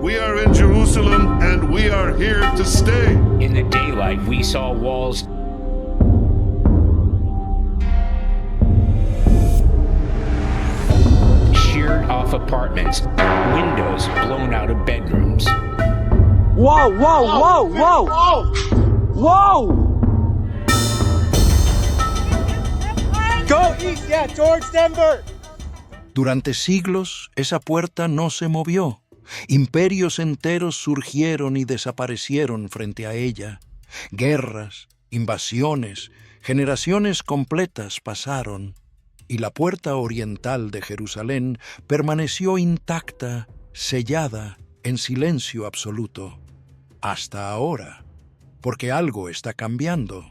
We are in Jerusalem and we are here to stay. In the daylight, we saw walls sheared off apartments, windows blown out of bedrooms. Whoa, whoa, whoa, whoa! Whoa! Go east, yeah, George Denver. Durante siglos, esa puerta no se movió. Imperios enteros surgieron y desaparecieron frente a ella. Guerras, invasiones, generaciones completas pasaron. Y la puerta oriental de Jerusalén permaneció intacta, sellada, en silencio absoluto. Hasta ahora. Porque algo está cambiando.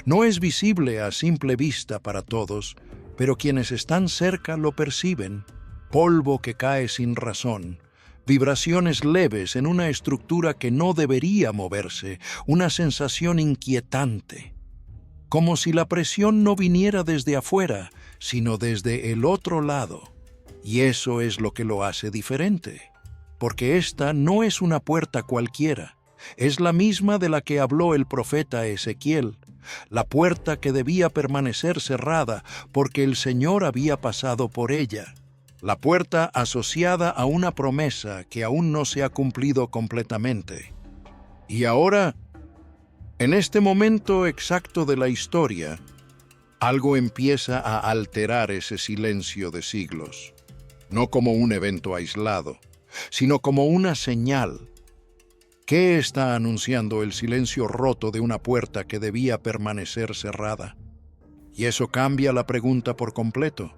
No es visible a simple vista para todos, pero quienes están cerca lo perciben. Polvo que cae sin razón, vibraciones leves en una estructura que no debería moverse, una sensación inquietante. Como si la presión no viniera desde afuera, sino desde el otro lado. Y eso es lo que lo hace diferente. Porque esta no es una puerta cualquiera, es la misma de la que habló el profeta Ezequiel, la puerta que debía permanecer cerrada porque el Señor había pasado por ella, la puerta asociada a una promesa que aún no se ha cumplido completamente. Y ahora, en este momento exacto de la historia, algo empieza a alterar ese silencio de siglos, no como un evento aislado, sino como una señal. ¿Qué está anunciando el silencio roto de una puerta que debía permanecer cerrada? Y eso cambia la pregunta por completo.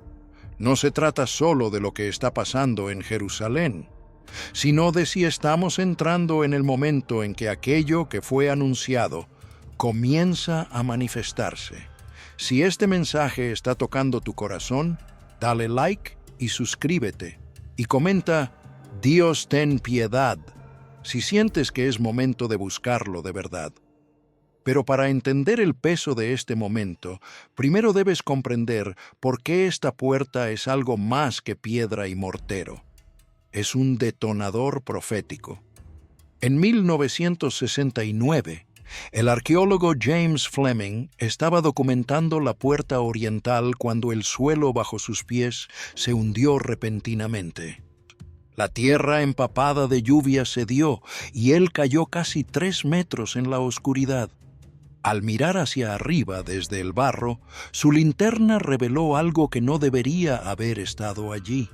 No se trata solo de lo que está pasando en Jerusalén, sino de si estamos entrando en el momento en que aquello que fue anunciado comienza a manifestarse. Si este mensaje está tocando tu corazón, dale like y suscríbete. Y comenta, Dios ten piedad, si sientes que es momento de buscarlo de verdad. Pero para entender el peso de este momento, primero debes comprender por qué esta puerta es algo más que piedra y mortero. Es un detonador profético. En 1969, el arqueólogo James Fleming estaba documentando la puerta oriental cuando el suelo bajo sus pies se hundió repentinamente. La tierra empapada de lluvia cedió y él cayó casi 3 metros en la oscuridad. Al mirar hacia arriba desde el barro, su linterna reveló algo que no debería haber estado allí.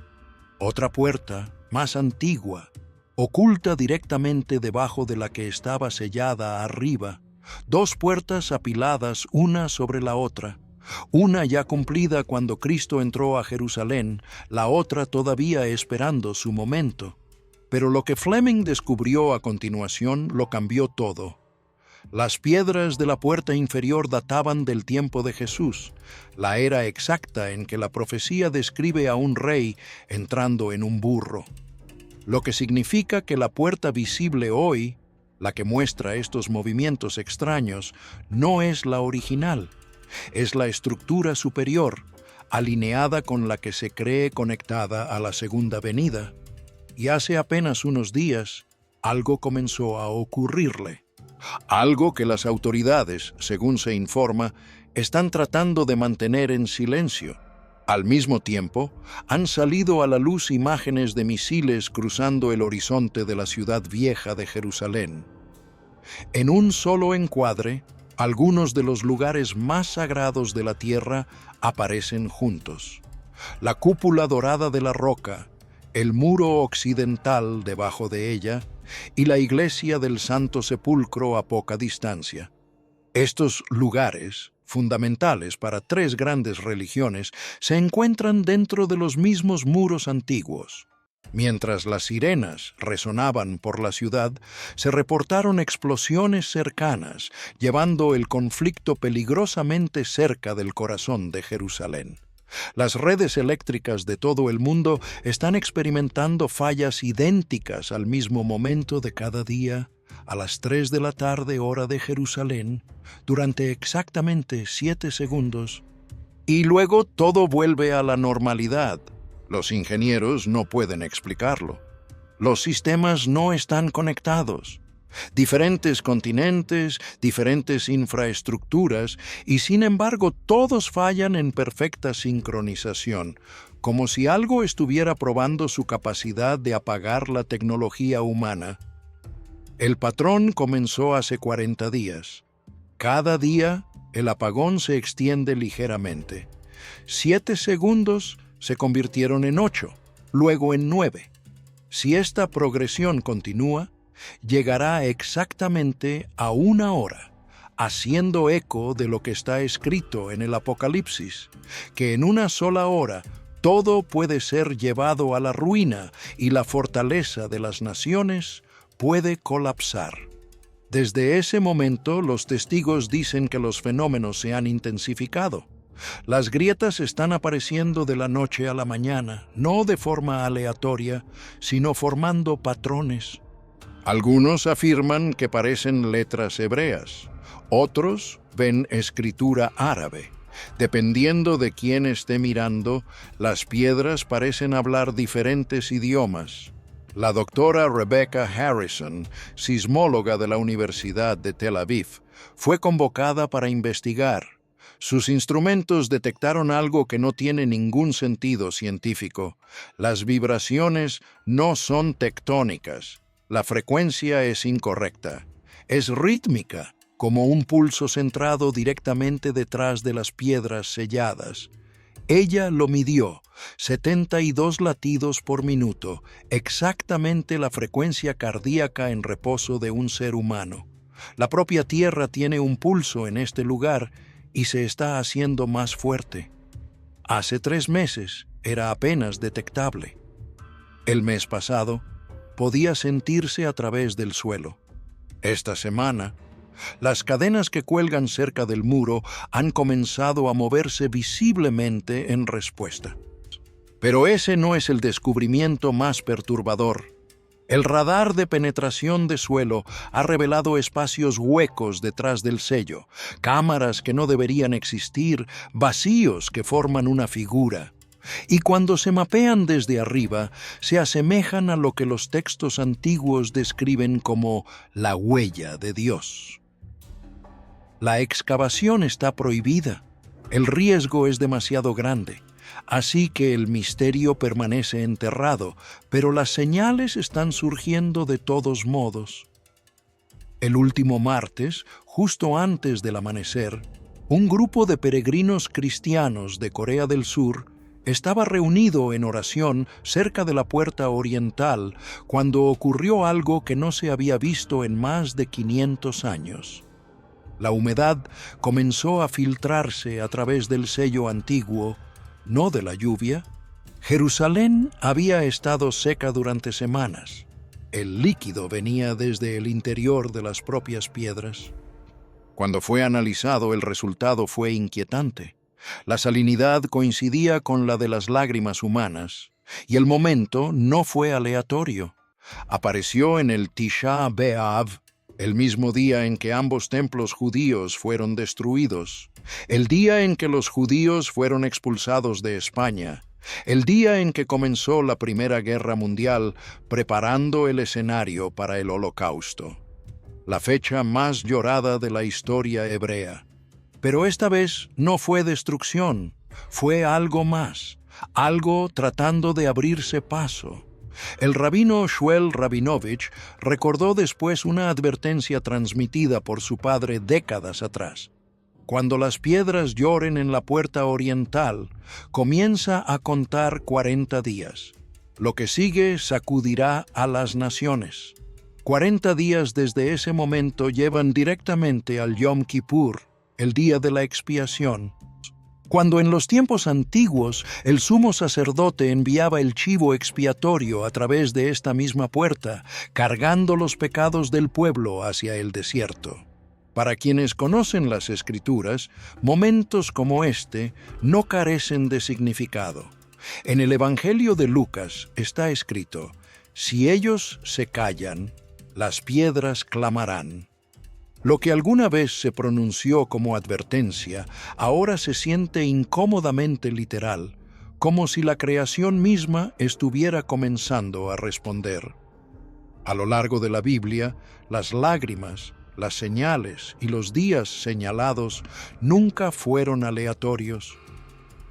Otra puerta, más antigua, oculta directamente debajo de la que estaba sellada arriba, 2 puertas apiladas una sobre la otra. Una ya cumplida cuando Cristo entró a Jerusalén, la otra todavía esperando su momento. Pero lo que Fleming descubrió a continuación lo cambió todo. Las piedras de la puerta inferior databan del tiempo de Jesús, la era exacta en que la profecía describe a un rey entrando en un burro. Lo que significa que la puerta visible hoy, la que muestra estos movimientos extraños, no es la original. Es la estructura superior, alineada con la que se cree conectada a la segunda venida. Y hace apenas unos días, algo comenzó a ocurrirle. Algo que las autoridades, según se informa, están tratando de mantener en silencio. Al mismo tiempo, han salido a la luz imágenes de misiles cruzando el horizonte de la ciudad vieja de Jerusalén. En un solo encuadre, algunos de los lugares más sagrados de la tierra aparecen juntos. La cúpula dorada de la roca, el muro occidental debajo de ella y la iglesia del Santo Sepulcro a poca distancia. Estos lugares, fundamentales para 3 grandes religiones, se encuentran dentro de los mismos muros antiguos. Mientras las sirenas resonaban por la ciudad, se reportaron explosiones cercanas, llevando el conflicto peligrosamente cerca del corazón de Jerusalén. Las redes eléctricas de todo el mundo están experimentando fallas idénticas al mismo momento de cada día, a las 3 de la tarde hora de Jerusalén, durante exactamente 7 segundos. Y luego todo vuelve a la normalidad. Los ingenieros no pueden explicarlo. Los sistemas no están conectados. Diferentes continentes, diferentes infraestructuras, y sin embargo todos fallan en perfecta sincronización, como si algo estuviera probando su capacidad de apagar la tecnología humana. El patrón comenzó hace 40 días. Cada día el apagón se extiende ligeramente. 7 segundos se convirtieron en 8, luego en 9. Si esta progresión continúa, llegará exactamente a 1 hora, haciendo eco de lo que está escrito en el Apocalipsis, que en una sola hora todo puede ser llevado a la ruina y la fortaleza de las naciones puede colapsar. Desde ese momento, los testigos dicen que los fenómenos se han intensificado. Las grietas están apareciendo de la noche a la mañana, no de forma aleatoria, sino formando patrones. Algunos afirman que parecen letras hebreas, otros ven escritura árabe. Dependiendo de quién esté mirando, las piedras parecen hablar diferentes idiomas. La doctora Rebecca Harrison, sismóloga de la Universidad de Tel Aviv, fue convocada para investigar. Sus instrumentos detectaron algo que no tiene ningún sentido científico. Las vibraciones no son tectónicas. La frecuencia es incorrecta. Es rítmica, como un pulso centrado directamente detrás de las piedras selladas. Ella lo midió, 72 latidos por minuto, exactamente la frecuencia cardíaca en reposo de un ser humano. La propia Tierra tiene un pulso en este lugar y se está haciendo más fuerte. Hace 3 meses era apenas detectable. El mes pasado podía sentirse a través del suelo. Esta semana, las cadenas que cuelgan cerca del muro han comenzado a moverse visiblemente en respuesta. Pero ese no es el descubrimiento más perturbador. El radar de penetración de suelo ha revelado espacios huecos detrás del sello, cámaras que no deberían existir, vacíos que forman una figura. Y cuando se mapean desde arriba, se asemejan a lo que los textos antiguos describen como la huella de Dios. La excavación está prohibida. El riesgo es demasiado grande. Así que el misterio permanece enterrado, pero las señales están surgiendo de todos modos. El último martes, justo antes del amanecer, un grupo de peregrinos cristianos de Corea del Sur estaba reunido en oración cerca de la puerta oriental cuando ocurrió algo que no se había visto en más de 500 años. La humedad comenzó a filtrarse a través del sello antiguo, no de la lluvia. Jerusalén había estado seca durante semanas. El líquido venía desde el interior de las propias piedras. Cuando fue analizado, el resultado fue inquietante. La salinidad coincidía con la de las lágrimas humanas, y el momento no fue aleatorio. Apareció en el Tisha B'Av, el mismo día en que ambos templos judíos fueron destruidos, el día en que los judíos fueron expulsados de España, el día en que comenzó la Primera Guerra Mundial, preparando el escenario para el Holocausto. La fecha más llorada de la historia hebrea. Pero esta vez no fue destrucción, fue algo más, algo tratando de abrirse paso. El rabino Shmuel Rabinovich recordó después una advertencia transmitida por su padre décadas atrás. Cuando las piedras lloren en la puerta oriental, comienza a contar 40 días. Lo que sigue sacudirá a las naciones. 40 días desde ese momento llevan directamente al Yom Kippur, el día de la expiación. Cuando en los tiempos antiguos el sumo sacerdote enviaba el chivo expiatorio a través de esta misma puerta, cargando los pecados del pueblo hacia el desierto. Para quienes conocen las Escrituras, momentos como este no carecen de significado. En el Evangelio de Lucas está escrito: si ellos se callan, las piedras clamarán. Lo que alguna vez se pronunció como advertencia, ahora se siente incómodamente literal, como si la creación misma estuviera comenzando a responder. A lo largo de la Biblia, las lágrimas, las señales y los días señalados nunca fueron aleatorios.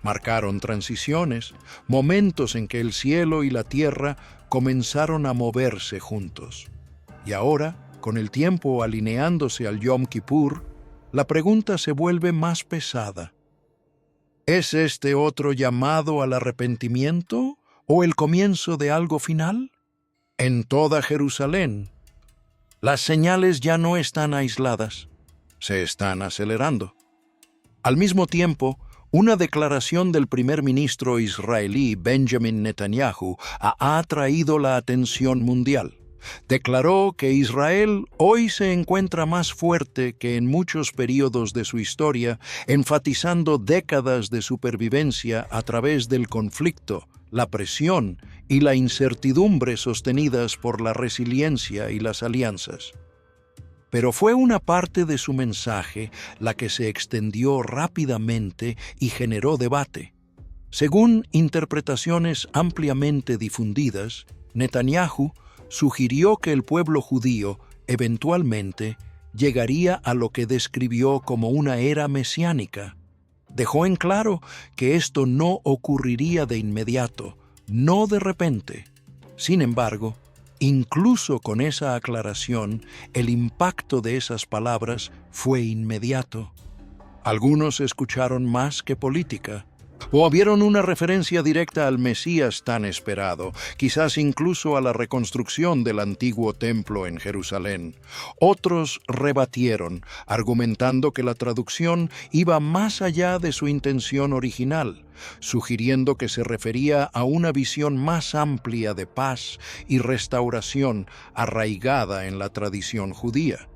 Marcaron transiciones, momentos en que el cielo y la tierra comenzaron a moverse juntos. Y ahora, con el tiempo alineándose al Yom Kippur, la pregunta se vuelve más pesada. ¿Es este otro llamado al arrepentimiento o el comienzo de algo final? En toda Jerusalén, las señales ya no están aisladas, se están acelerando. Al mismo tiempo, una declaración del primer ministro israelí Benjamin Netanyahu ha atraído la atención mundial. Declaró que Israel hoy se encuentra más fuerte que en muchos periodos de su historia, enfatizando décadas de supervivencia a través del conflicto, la presión y la incertidumbre sostenidas por la resiliencia y las alianzas. Pero fue una parte de su mensaje la que se extendió rápidamente y generó debate. Según interpretaciones ampliamente difundidas, Netanyahu sugirió que el pueblo judío eventualmente llegaría a lo que describió como una era mesiánica. Dejó en claro que esto no ocurriría de inmediato, no de repente. Sin embargo, incluso con esa aclaración, el impacto de esas palabras fue inmediato. Algunos escucharon más que política, o vieron una referencia directa al Mesías tan esperado, quizás incluso a la reconstrucción del antiguo templo en Jerusalén. Otros rebatieron, argumentando que la traducción iba más allá de su intención original, sugiriendo que se refería a una visión más amplia de paz y restauración arraigada en la tradición judía.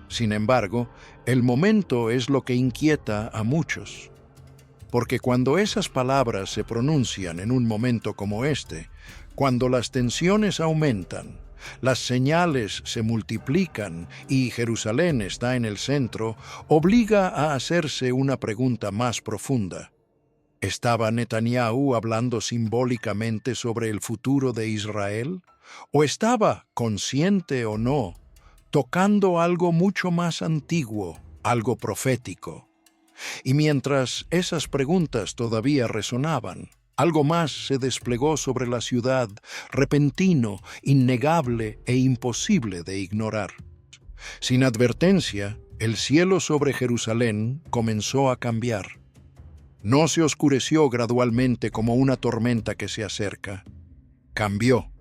Sin embargo, el momento es lo que inquieta a muchos. Porque cuando esas palabras se pronuncian en un momento como este, cuando las tensiones aumentan, las señales se multiplican y Jerusalén está en el centro, obliga a hacerse una pregunta más profunda. ¿Estaba Netanyahu hablando simbólicamente sobre el futuro de Israel? ¿O estaba, consciente o no, tocando algo mucho más antiguo, algo profético? Y mientras esas preguntas todavía resonaban, algo más se desplegó sobre la ciudad, repentino, innegable e imposible de ignorar. Sin advertencia, el cielo sobre Jerusalén comenzó a cambiar. No se oscureció gradualmente como una tormenta que se acerca. Cambió.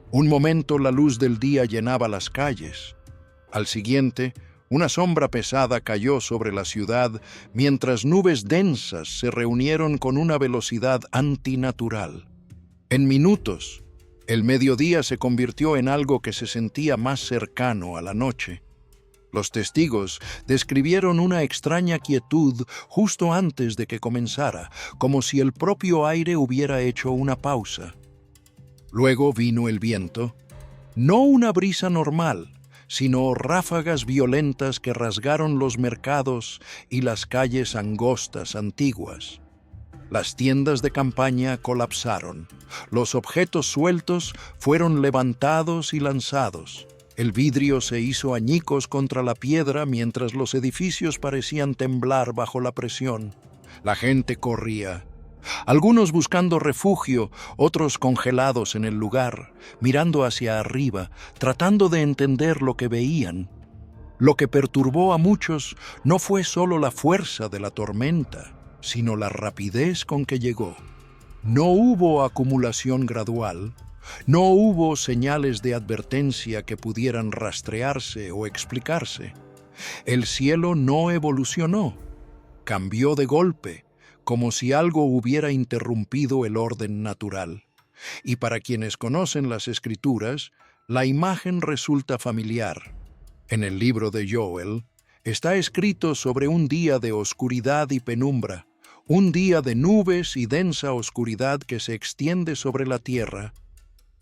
Un momento la luz del día llenaba las calles. Al siguiente, una sombra pesada cayó sobre la ciudad mientras nubes densas se reunieron con una velocidad antinatural. En minutos, el mediodía se convirtió en algo que se sentía más cercano a la noche. Los testigos describieron una extraña quietud justo antes de que comenzara, como si el propio aire hubiera hecho una pausa. Luego vino el viento, no una brisa normal, sino ráfagas violentas que rasgaron los mercados y las calles angostas antiguas. Las tiendas de campaña colapsaron, los objetos sueltos fueron levantados y lanzados, el vidrio se hizo añicos contra la piedra mientras los edificios parecían temblar bajo la presión. La gente corría. Algunos buscando refugio, otros congelados en el lugar, mirando hacia arriba, tratando de entender lo que veían. Lo que perturbó a muchos no fue solo la fuerza de la tormenta, sino la rapidez con que llegó. No hubo acumulación gradual, no hubo señales de advertencia que pudieran rastrearse o explicarse. El cielo no evolucionó, cambió de golpe, como si algo hubiera interrumpido el orden natural. Y para quienes conocen las Escrituras, la imagen resulta familiar. En el libro de Joel, está escrito sobre un día de oscuridad y penumbra, un día de nubes y densa oscuridad que se extiende sobre la tierra.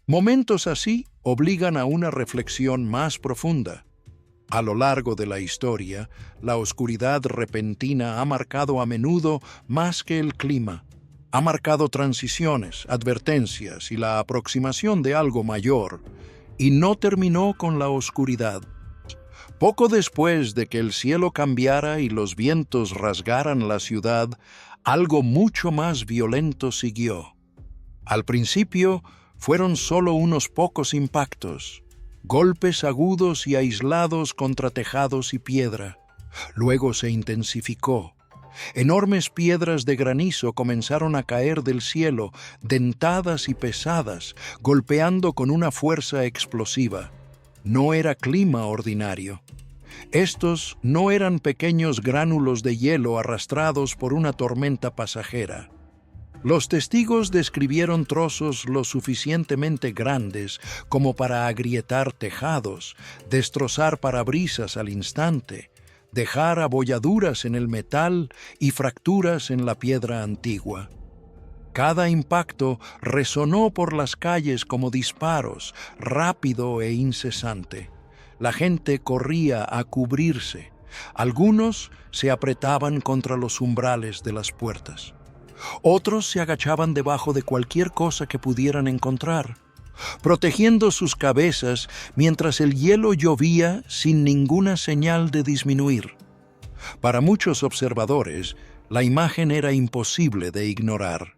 Momentos así obligan a una reflexión más profunda. A lo largo de la historia, la oscuridad repentina ha marcado a menudo más que el clima. Ha marcado transiciones, advertencias y la aproximación de algo mayor. y no terminó con la oscuridad. Poco después de que el cielo cambiara y los vientos rasgaran la ciudad, algo mucho más violento siguió. Al principio fueron solo unos pocos impactos, golpes agudos y aislados contra tejados y piedra. Luego se intensificó. Enormes piedras de granizo comenzaron a caer del cielo, dentadas y pesadas, golpeando con una fuerza explosiva. No era clima ordinario. Estos no eran pequeños gránulos de hielo arrastrados por una tormenta pasajera. Los testigos describieron trozos lo suficientemente grandes como para agrietar tejados, destrozar parabrisas al instante, dejar abolladuras en el metal y fracturas en la piedra antigua. Cada impacto resonó por las calles como disparos, rápido e incesante. La gente corría a cubrirse. Algunos se apretaban contra los umbrales de las puertas. Otros se agachaban debajo de cualquier cosa que pudieran encontrar, protegiendo sus cabezas mientras el hielo llovía sin ninguna señal de disminuir. Para muchos observadores, la imagen era imposible de ignorar.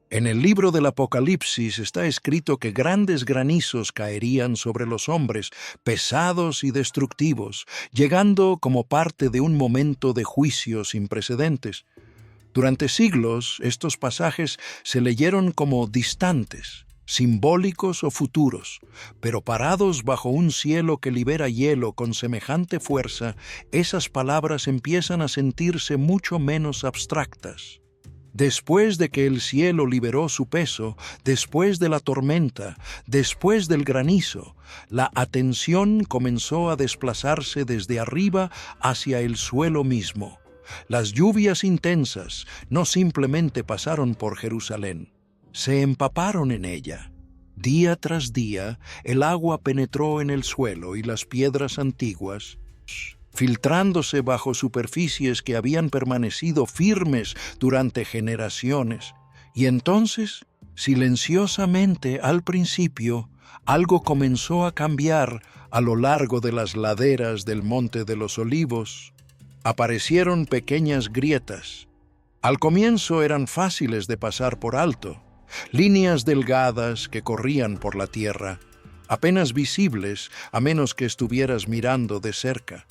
En el libro del Apocalipsis está escrito que grandes granizos caerían sobre los hombres, pesados y destructivos, llegando como parte de un momento de juicio sin precedentes. Durante siglos, estos pasajes se leyeron como distantes, simbólicos o futuros, pero parados bajo un cielo que libera hielo con semejante fuerza, esas palabras empiezan a sentirse mucho menos abstractas. Después de que el cielo liberó su peso, después de la tormenta, después del granizo, la atención comenzó a desplazarse desde arriba hacia el suelo mismo. Las lluvias intensas no simplemente pasaron por Jerusalén, se empaparon en ella. Día tras día, el agua penetró en el suelo y las piedras antiguas, filtrándose bajo superficies que habían permanecido firmes durante generaciones. Y entonces, silenciosamente al principio, algo comenzó a cambiar a lo largo de las laderas del Monte de los Olivos. Aparecieron pequeñas grietas. Al comienzo eran fáciles de pasar por alto, líneas delgadas que corrían por la tierra, apenas visibles a menos que estuvieras mirando de cerca.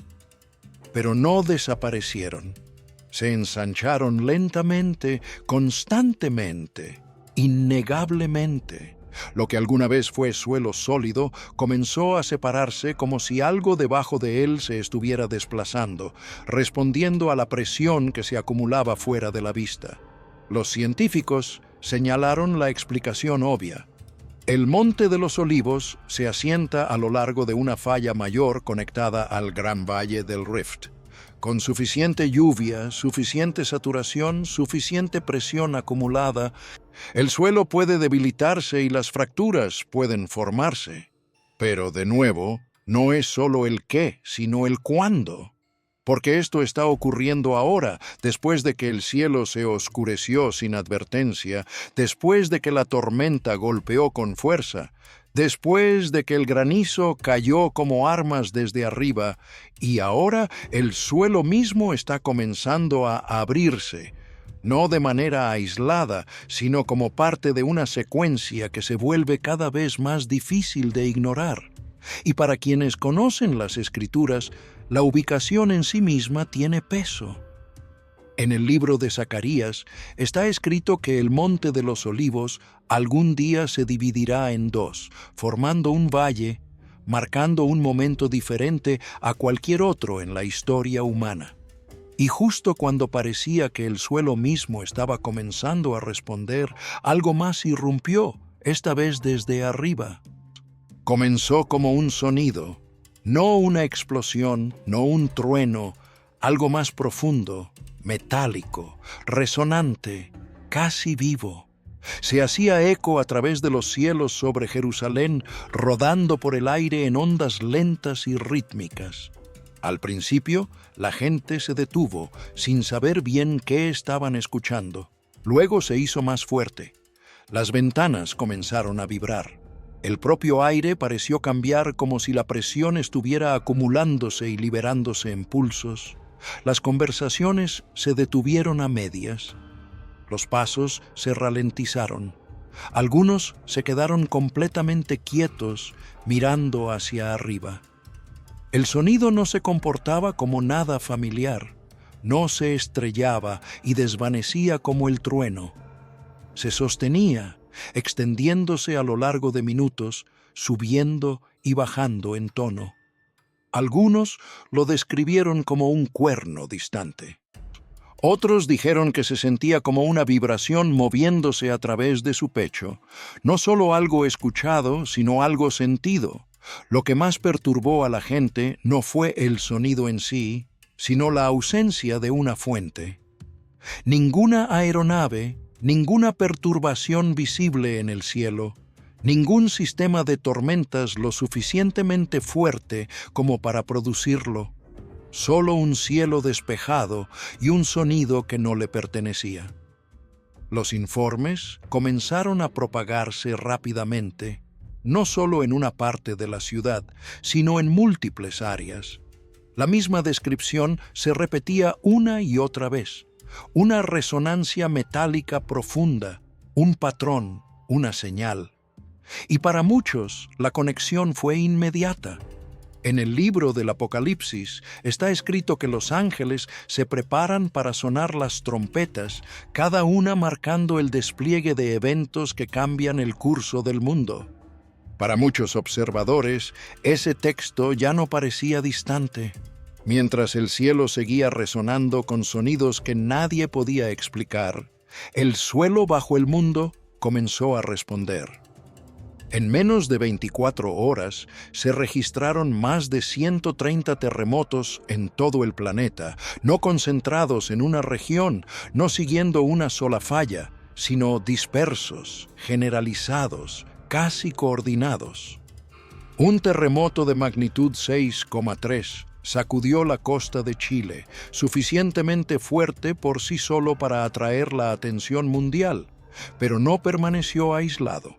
Pero no desaparecieron. Se ensancharon lentamente, constantemente, innegablemente. Lo que alguna vez fue suelo sólido comenzó a separarse como si algo debajo de él se estuviera desplazando, respondiendo a la presión que se acumulaba fuera de la vista. Los científicos señalaron la explicación obvia. El Monte de los Olivos se asienta a lo largo de una falla mayor conectada al Gran Valle del Rift. Con suficiente lluvia, suficiente saturación, suficiente presión acumulada, el suelo puede debilitarse y las fracturas pueden formarse. Pero, de nuevo, no es solo el qué, sino el cuándo. Porque esto está ocurriendo ahora, después de que el cielo se oscureció sin advertencia, después de que la tormenta golpeó con fuerza, después de que el granizo cayó como armas desde arriba, y ahora el suelo mismo está comenzando a abrirse, no de manera aislada, sino como parte de una secuencia que se vuelve cada vez más difícil de ignorar. Y para quienes conocen las Escrituras, la ubicación en sí misma tiene peso. En el libro de Zacarías está escrito que el Monte de los Olivos algún día se dividirá en dos, formando un valle, marcando un momento diferente a cualquier otro en la historia humana. Y justo cuando parecía que el suelo mismo estaba comenzando a responder, algo más irrumpió, esta vez desde arriba. Comenzó como un sonido, no una explosión, no un trueno, algo más profundo, metálico, resonante, casi vivo. Se hacía eco a través de los cielos sobre Jerusalén, rodando por el aire en ondas lentas y rítmicas. Al principio, la gente se detuvo, sin saber bien qué estaban escuchando. Luego se hizo más fuerte. Las ventanas comenzaron a vibrar. El propio aire pareció cambiar como si la presión estuviera acumulándose y liberándose en pulsos. Las conversaciones se detuvieron a medias. Los pasos se ralentizaron. Algunos se quedaron completamente quietos, mirando hacia arriba. El sonido no se comportaba como nada familiar. No se estrellaba y desvanecía como el trueno. Se sostenía, extendiéndose a lo largo de minutos, subiendo y bajando en tono. Algunos lo describieron como un cuerno distante. Otros dijeron que se sentía como una vibración moviéndose a través de su pecho, no solo algo escuchado, sino algo sentido. Lo que más perturbó a la gente no fue el sonido en sí, sino la ausencia de una fuente. Ninguna aeronave, ninguna perturbación visible en el cielo, ningún sistema de tormentas lo suficientemente fuerte como para producirlo. Solo un cielo despejado y un sonido que no le pertenecía. Los informes comenzaron a propagarse rápidamente, no solo en una parte de la ciudad, sino en múltiples áreas. La misma descripción se repetía una y otra vez. Una resonancia metálica profunda, un patrón, una señal. Y para muchos, la conexión fue inmediata. En el libro del Apocalipsis está escrito que los ángeles se preparan para sonar las trompetas, cada una marcando el despliegue de eventos que cambian el curso del mundo. Para muchos observadores, ese texto ya no parecía distante. Mientras el cielo seguía resonando con sonidos que nadie podía explicar, el suelo bajo el mundo comenzó a responder. En menos de 24 horas se registraron más de 130 terremotos en todo el planeta, no concentrados en una región, no siguiendo una sola falla, sino dispersos, generalizados, casi coordinados. Un terremoto de magnitud 6,3 sacudió la costa de Chile, suficientemente fuerte por sí solo para atraer la atención mundial, pero no permaneció aislado.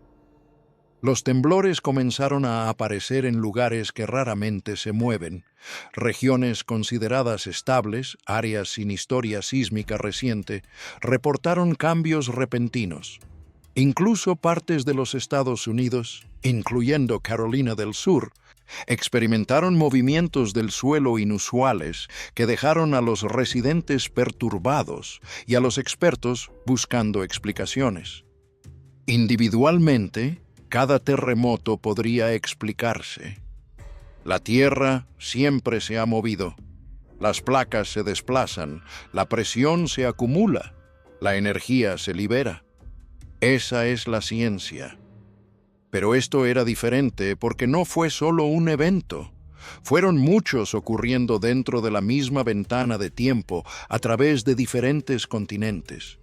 Los temblores comenzaron a aparecer en lugares que raramente se mueven. Regiones consideradas estables, áreas sin historia sísmica reciente, reportaron cambios repentinos. Incluso partes de los Estados Unidos, incluyendo Carolina del Sur, experimentaron movimientos del suelo inusuales que dejaron a los residentes perturbados y a los expertos buscando explicaciones. Individualmente, cada terremoto podría explicarse. La Tierra siempre se ha movido. Las placas se desplazan, la presión se acumula, la energía se libera. Esa es la ciencia. Pero esto era diferente porque no fue solo un evento. Fueron muchos ocurriendo dentro de la misma ventana de tiempo a través de diferentes continentes,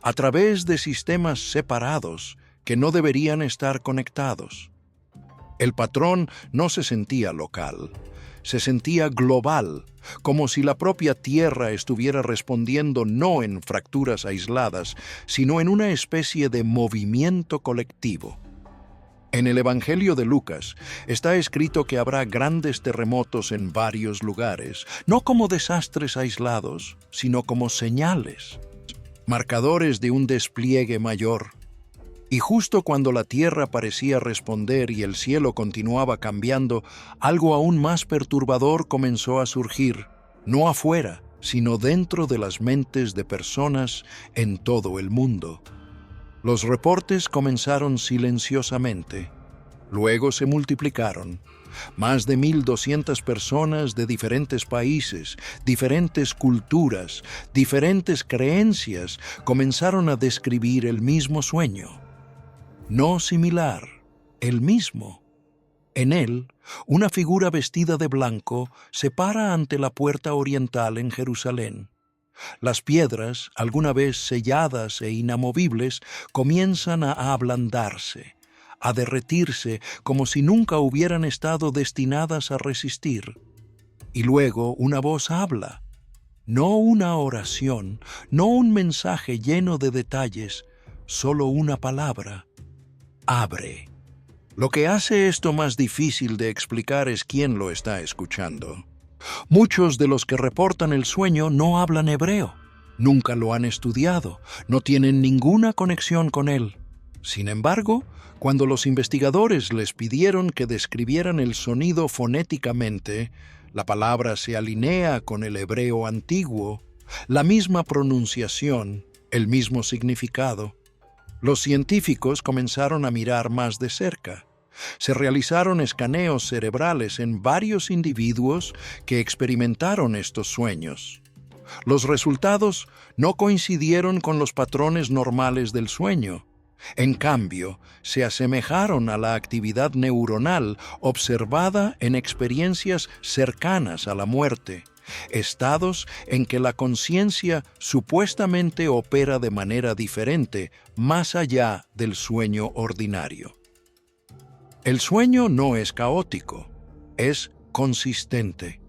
a través de sistemas separados que no deberían estar conectados. El patrón no se sentía local, se sentía global, como si la propia Tierra estuviera respondiendo no en fracturas aisladas, sino en una especie de movimiento colectivo. En el Evangelio de Lucas está escrito que habrá grandes terremotos en varios lugares, no como desastres aislados, sino como señales, marcadores de un despliegue mayor. Y justo cuando la tierra parecía responder y el cielo continuaba cambiando, algo aún más perturbador comenzó a surgir, no afuera, sino dentro de las mentes de personas en todo el mundo. Los reportes comenzaron silenciosamente, luego se multiplicaron. Más de 1,200 personas de diferentes países, diferentes culturas, diferentes creencias comenzaron a describir el mismo sueño. No similar, el mismo. En él, una figura vestida de blanco se para ante la puerta oriental en Jerusalén. Las piedras, alguna vez selladas e inamovibles, comienzan a ablandarse, a derretirse como si nunca hubieran estado destinadas a resistir. Y luego una voz habla. No una oración, no un mensaje lleno de detalles, solo una palabra. Abre. Lo que hace esto más difícil de explicar es quién lo está escuchando. Muchos de los que reportan el sueño no hablan hebreo, nunca lo han estudiado, no tienen ninguna conexión con él. Sin embargo, cuando los investigadores les pidieron que describieran el sonido fonéticamente, la palabra se alinea con el hebreo antiguo, la misma pronunciación, el mismo significado. Los científicos comenzaron a mirar más de cerca. Se realizaron escaneos cerebrales en varios individuos que experimentaron estos sueños. Los resultados no coincidieron con los patrones normales del sueño. En cambio, se asemejaron a la actividad neuronal observada en experiencias cercanas a la muerte, estados en que la conciencia supuestamente opera de manera diferente, más allá del sueño ordinario. El sueño no es caótico, es consistente.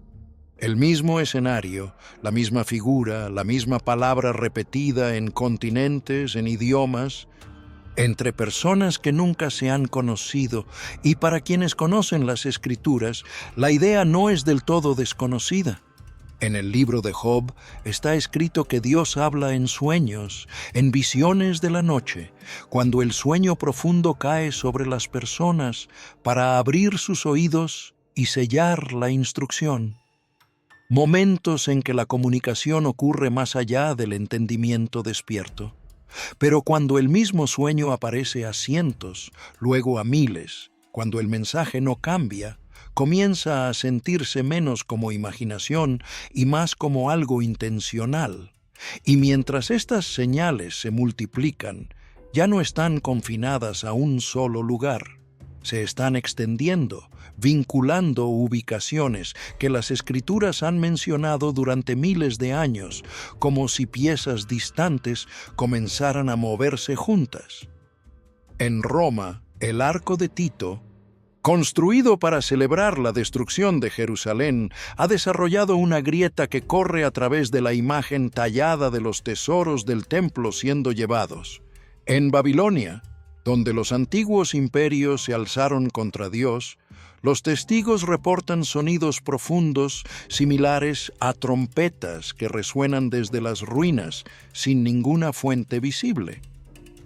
El mismo escenario, la misma figura, la misma palabra repetida en continentes, en idiomas, entre personas que nunca se han conocido, y para quienes conocen las Escrituras, la idea no es del todo desconocida. En el libro de Job está escrito que Dios habla en sueños, en visiones de la noche, cuando el sueño profundo cae sobre las personas para abrir sus oídos y sellar la instrucción. Momentos en que la comunicación ocurre más allá del entendimiento despierto. Pero cuando el mismo sueño aparece a cientos, luego a miles, cuando el mensaje no cambia, comienza a sentirse menos como imaginación y más como algo intencional. Y mientras estas señales se multiplican, ya no están confinadas a un solo lugar. Se están extendiendo, vinculando ubicaciones que las Escrituras han mencionado durante miles de años, como si piezas distantes comenzaran a moverse juntas. En Roma, el Arco de Tito, construido para celebrar la destrucción de Jerusalén, ha desarrollado una grieta que corre a través de la imagen tallada de los tesoros del templo siendo llevados. En Babilonia, donde los antiguos imperios se alzaron contra Dios, los testigos reportan sonidos profundos similares a trompetas que resuenan desde las ruinas sin ninguna fuente visible.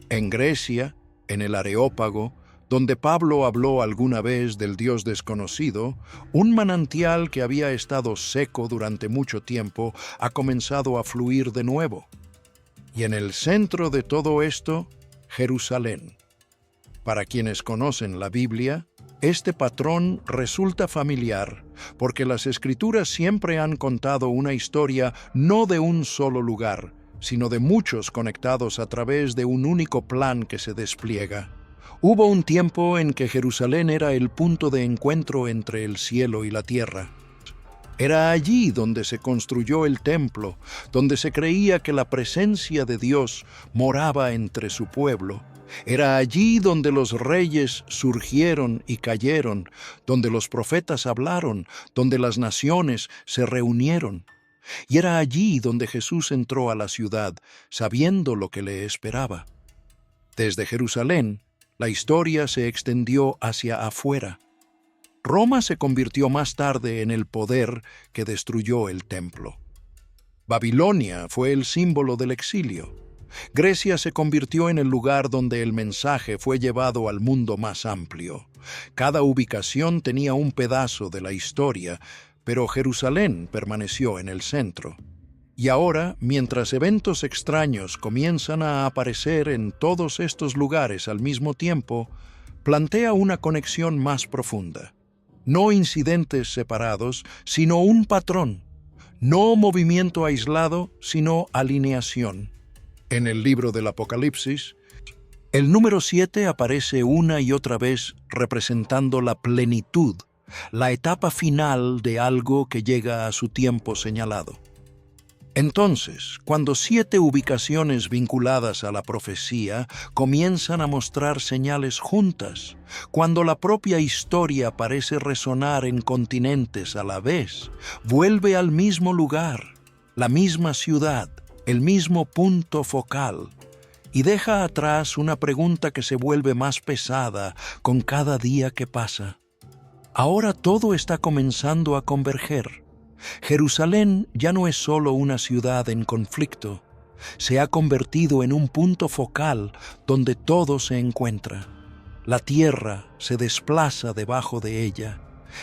En Grecia, en el Areópago, donde Pablo habló alguna vez del Dios desconocido, un manantial que había estado seco durante mucho tiempo ha comenzado a fluir de nuevo. Y en el centro de todo esto, Jerusalén. Para quienes conocen la Biblia, este patrón resulta familiar porque las Escrituras siempre han contado una historia no de un solo lugar, sino de muchos conectados a través de un único plan que se despliega. Hubo un tiempo en que Jerusalén era el punto de encuentro entre el cielo y la tierra. Era allí donde se construyó el templo, donde se creía que la presencia de Dios moraba entre su pueblo. Era allí donde los reyes surgieron y cayeron, donde los profetas hablaron, donde las naciones se reunieron. Y era allí donde Jesús entró a la ciudad, sabiendo lo que le esperaba. Desde Jerusalén, la historia se extendió hacia afuera. Roma se convirtió más tarde en el poder que destruyó el templo. Babilonia fue el símbolo del exilio. Grecia se convirtió en el lugar donde el mensaje fue llevado al mundo más amplio. Cada ubicación tenía un pedazo de la historia, pero Jerusalén permaneció en el centro. Y ahora, mientras eventos extraños comienzan a aparecer en todos estos lugares al mismo tiempo, plantea una conexión más profunda. No incidentes separados, sino un patrón. No movimiento aislado, sino alineación. En el libro del Apocalipsis, el número 7 aparece una y otra vez representando la plenitud, la etapa final de algo que llega a su tiempo señalado. Entonces, cuando 7 ubicaciones vinculadas a la profecía comienzan a mostrar señales juntas, cuando la propia historia parece resonar en continentes a la vez, vuelve al mismo lugar, la misma ciudad, el mismo punto focal, y deja atrás una pregunta que se vuelve más pesada con cada día que pasa. Ahora todo está comenzando a converger. Jerusalén ya no es solo una ciudad en conflicto, se ha convertido en un punto focal donde todo se encuentra. La tierra se desplaza debajo de ella,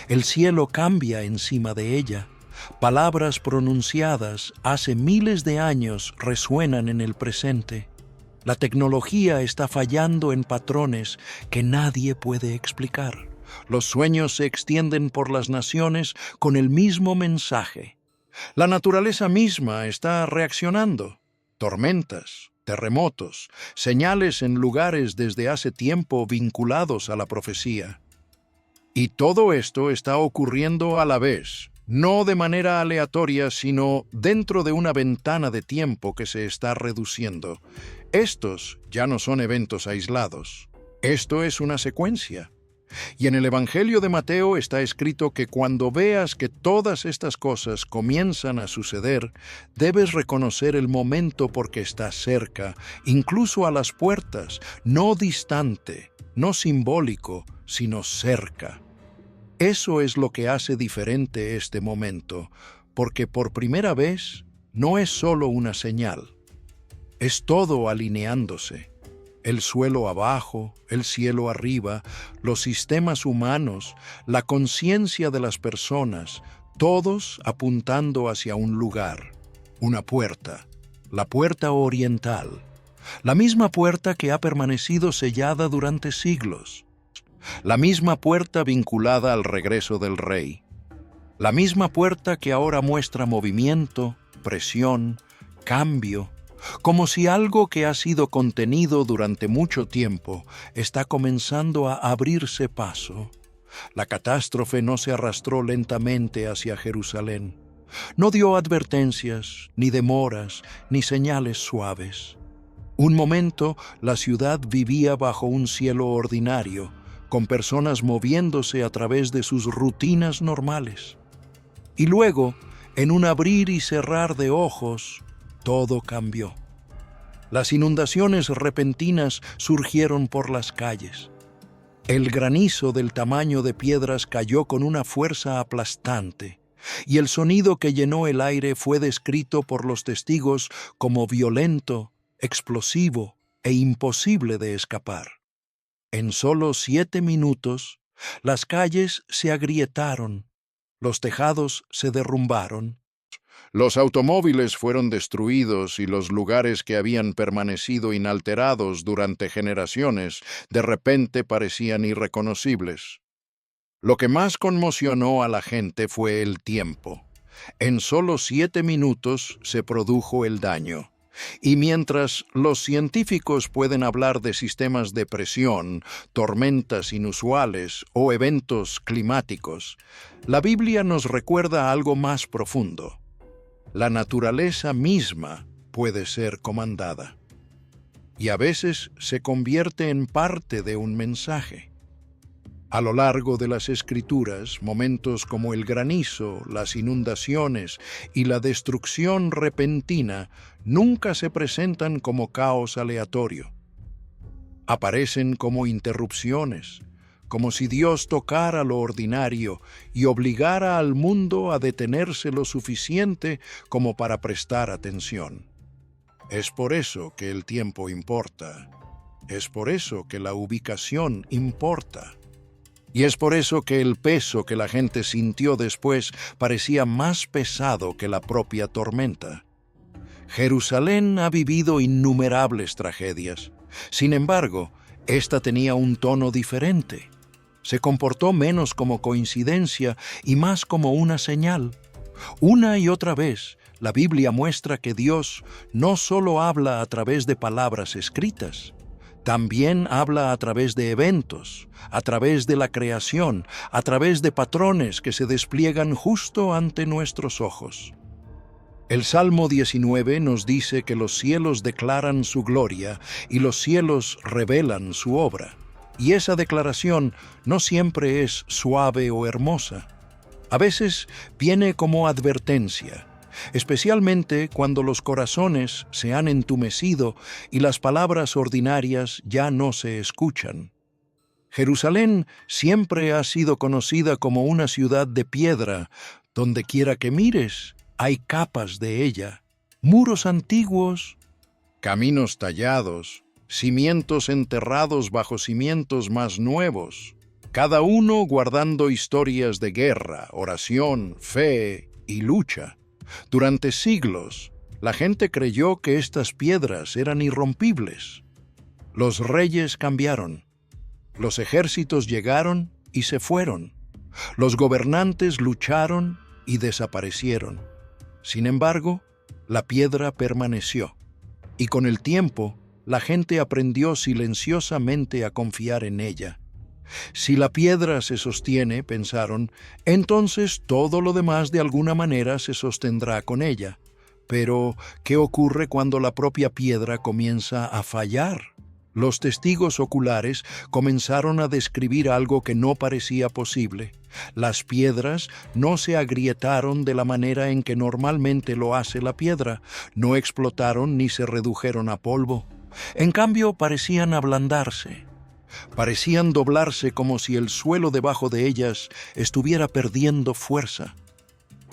el cielo cambia encima de ella. Palabras pronunciadas hace miles de años resuenan en el presente. La tecnología está fallando en patrones que nadie puede explicar. Los sueños se extienden por las naciones con el mismo mensaje. La naturaleza misma está reaccionando. Tormentas, terremotos, señales en lugares desde hace tiempo vinculados a la profecía. Y todo esto está ocurriendo a la vez, no de manera aleatoria, sino dentro de una ventana de tiempo que se está reduciendo. Estos ya no son eventos aislados. Esto es una secuencia. Y en el Evangelio de Mateo está escrito que cuando veas que todas estas cosas comienzan a suceder, debes reconocer el momento porque está cerca, incluso a las puertas, no distante, no simbólico, sino cerca. Eso es lo que hace diferente este momento, porque por primera vez no es solo una señal, es todo alineándose. El suelo abajo, el cielo arriba, los sistemas humanos, la conciencia de las personas, todos apuntando hacia un lugar, una puerta, la puerta oriental, la misma puerta que ha permanecido sellada durante siglos, la misma puerta vinculada al regreso del Rey, la misma puerta que ahora muestra movimiento, presión, cambio, como si algo que ha sido contenido durante mucho tiempo está comenzando a abrirse paso. La catástrofe no se arrastró lentamente hacia Jerusalén. No dio advertencias, ni demoras, ni señales suaves. Un momento, la ciudad vivía bajo un cielo ordinario, con personas moviéndose a través de sus rutinas normales. Y luego, en un abrir y cerrar de ojos, todo cambió. Las inundaciones repentinas surgieron por las calles. El granizo del tamaño de piedras cayó con una fuerza aplastante, y el sonido que llenó el aire fue descrito por los testigos como violento, explosivo e imposible de escapar. En solo 7 minutos, las calles se agrietaron, los tejados se derrumbaron, los automóviles fueron destruidos y los lugares que habían permanecido inalterados durante generaciones de repente parecían irreconocibles. Lo que más conmocionó a la gente fue el tiempo. En solo 7 minutos se produjo el daño. Y mientras los científicos pueden hablar de sistemas de presión, tormentas inusuales o eventos climáticos, la Biblia nos recuerda algo más profundo. La naturaleza misma puede ser comandada. Y a veces se convierte en parte de un mensaje. A lo largo de las Escrituras, momentos como el granizo, las inundaciones y la destrucción repentina nunca se presentan como caos aleatorio. Aparecen como interrupciones, como si Dios tocara lo ordinario y obligara al mundo a detenerse lo suficiente como para prestar atención. Es por eso que el tiempo importa. Es por eso que la ubicación importa. Y es por eso que el peso que la gente sintió después parecía más pesado que la propia tormenta. Jerusalén ha vivido innumerables tragedias. Sin embargo, esta tenía un tono diferente. Se comportó menos como coincidencia y más como una señal. Una y otra vez, la Biblia muestra que Dios no solo habla a través de palabras escritas, también habla a través de eventos, a través de la creación, a través de patrones que se despliegan justo ante nuestros ojos. El Salmo 19 nos dice que los cielos declaran su gloria y los cielos revelan su obra. Y esa declaración no siempre es suave o hermosa. A veces viene como advertencia, especialmente cuando los corazones se han entumecido y las palabras ordinarias ya no se escuchan. Jerusalén siempre ha sido conocida como una ciudad de piedra. Donde quiera que mires, hay capas de ella, muros antiguos, caminos tallados, cimientos enterrados bajo cimientos más nuevos, cada uno guardando historias de guerra, oración, fe y lucha. Durante siglos, la gente creyó que estas piedras eran irrompibles. Los reyes cambiaron. Los ejércitos llegaron y se fueron. Los gobernantes lucharon y desaparecieron. Sin embargo, la piedra permaneció. Y con el tiempo, la gente aprendió silenciosamente a confiar en ella. Si la piedra se sostiene, pensaron, entonces todo lo demás de alguna manera se sostendrá con ella. Pero, ¿qué ocurre cuando la propia piedra comienza a fallar? Los testigos oculares comenzaron a describir algo que no parecía posible. Las piedras no se agrietaron de la manera en que normalmente lo hace la piedra, no explotaron ni se redujeron a polvo. En cambio, parecían ablandarse. Parecían doblarse como si el suelo debajo de ellas estuviera perdiendo fuerza.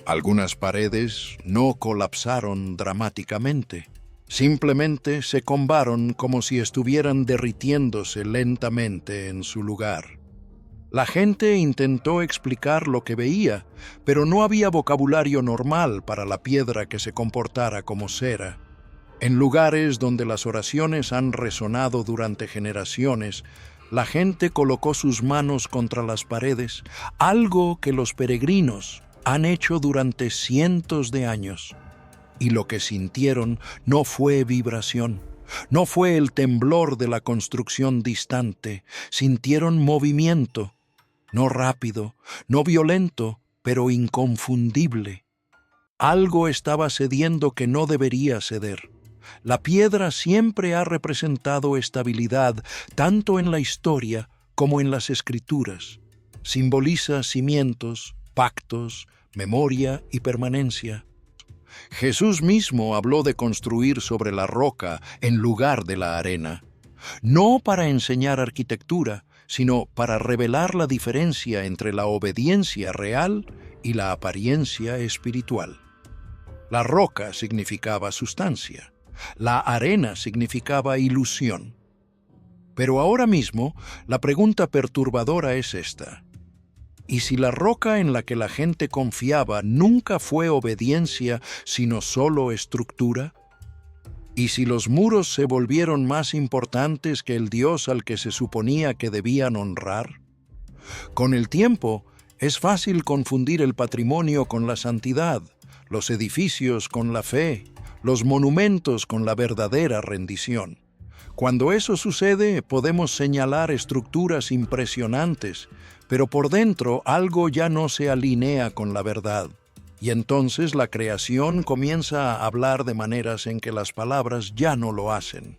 Algunas paredes no colapsaron dramáticamente. Simplemente se combaron como si estuvieran derritiéndose lentamente en su lugar. La gente intentó explicar lo que veía, pero no había vocabulario normal para la piedra que se comportara como cera. En lugares donde las oraciones han resonado durante generaciones, la gente colocó sus manos contra las paredes, algo que los peregrinos han hecho durante cientos de años. Y lo que sintieron no fue vibración, no fue el temblor de la construcción distante, sintieron movimiento, no rápido, no violento, pero inconfundible. Algo estaba cediendo que no debería ceder. La piedra siempre ha representado estabilidad, tanto en la historia como en las escrituras. Simboliza cimientos, pactos, memoria y permanencia. Jesús mismo habló de construir sobre la roca en lugar de la arena, no para enseñar arquitectura, sino para revelar la diferencia entre la obediencia real y la apariencia espiritual. La roca significaba sustancia, la arena significaba ilusión. Pero ahora mismo, la pregunta perturbadora es esta. ¿Y si la roca en la que la gente confiaba nunca fue obediencia, sino solo estructura? ¿Y si los muros se volvieron más importantes que el Dios al que se suponía que debían honrar? Con el tiempo, es fácil confundir el patrimonio con la santidad, los edificios con la fe, los monumentos con la verdadera rendición. Cuando eso sucede, podemos señalar estructuras impresionantes, pero por dentro algo ya no se alinea con la verdad. Y entonces la creación comienza a hablar de maneras en que las palabras ya no lo hacen.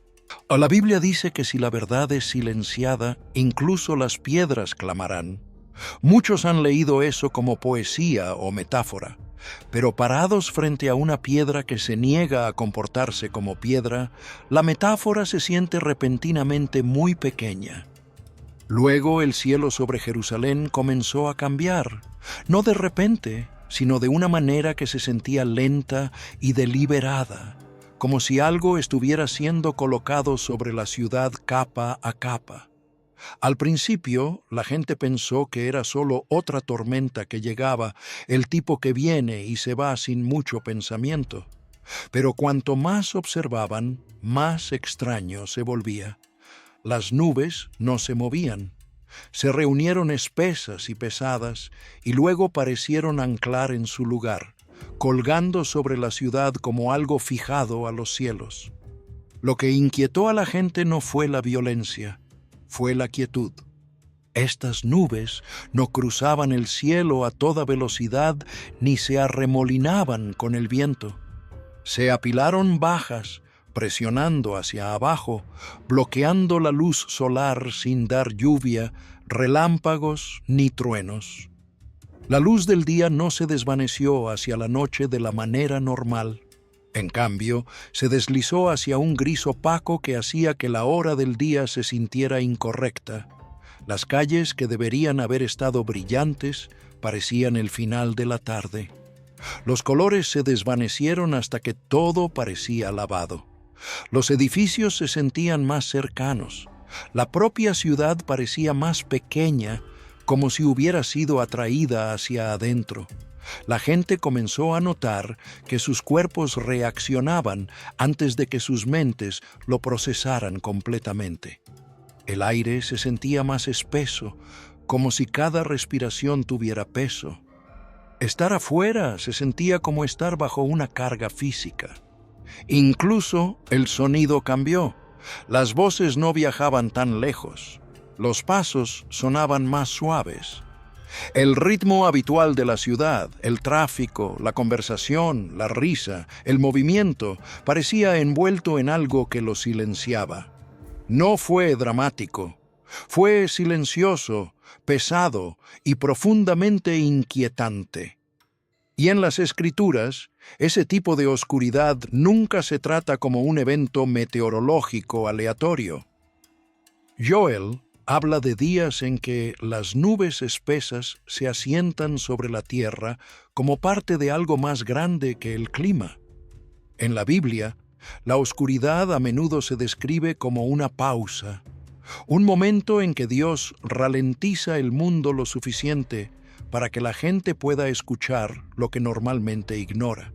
La Biblia dice que si la verdad es silenciada, incluso las piedras clamarán. Muchos han leído eso como poesía o metáfora. Pero parados frente a una piedra que se niega a comportarse como piedra, la metáfora se siente repentinamente muy pequeña. Luego el cielo sobre Jerusalén comenzó a cambiar, no de repente, sino de una manera que se sentía lenta y deliberada, como si algo estuviera siendo colocado sobre la ciudad capa a capa. Al principio, la gente pensó que era solo otra tormenta que llegaba, el tipo que viene y se va sin mucho pensamiento. Pero cuanto más observaban, más extraño se volvía. Las nubes no se movían. Se reunieron espesas y pesadas, y luego parecieron anclar en su lugar, colgando sobre la ciudad como algo fijado a los cielos. Lo que inquietó a la gente no fue la violencia, fue la quietud. Estas nubes no cruzaban el cielo a toda velocidad ni se arremolinaban con el viento. Se apilaron bajas, presionando hacia abajo, bloqueando la luz solar sin dar lluvia, relámpagos ni truenos. La luz del día no se desvaneció hacia la noche de la manera normal. En cambio, se deslizó hacia un gris opaco que hacía que la hora del día se sintiera incorrecta. Las calles que deberían haber estado brillantes parecían el final de la tarde. Los colores se desvanecieron hasta que todo parecía lavado. Los edificios se sentían más cercanos. La propia ciudad parecía más pequeña, como si hubiera sido atraída hacia adentro. La gente comenzó a notar que sus cuerpos reaccionaban antes de que sus mentes lo procesaran completamente. El aire se sentía más espeso, como si cada respiración tuviera peso. Estar afuera se sentía como estar bajo una carga física. Incluso el sonido cambió. Las voces no viajaban tan lejos. Los pasos sonaban más suaves. El ritmo habitual de la ciudad, el tráfico, la conversación, la risa, el movimiento, parecía envuelto en algo que lo silenciaba. No fue dramático, fue silencioso, pesado y profundamente inquietante. Y en las Escrituras, ese tipo de oscuridad nunca se trata como un evento meteorológico aleatorio. Joel habla de días en que las nubes espesas se asientan sobre la tierra como parte de algo más grande que el clima. En la Biblia, la oscuridad a menudo se describe como una pausa, un momento en que Dios ralentiza el mundo lo suficiente para que la gente pueda escuchar lo que normalmente ignora.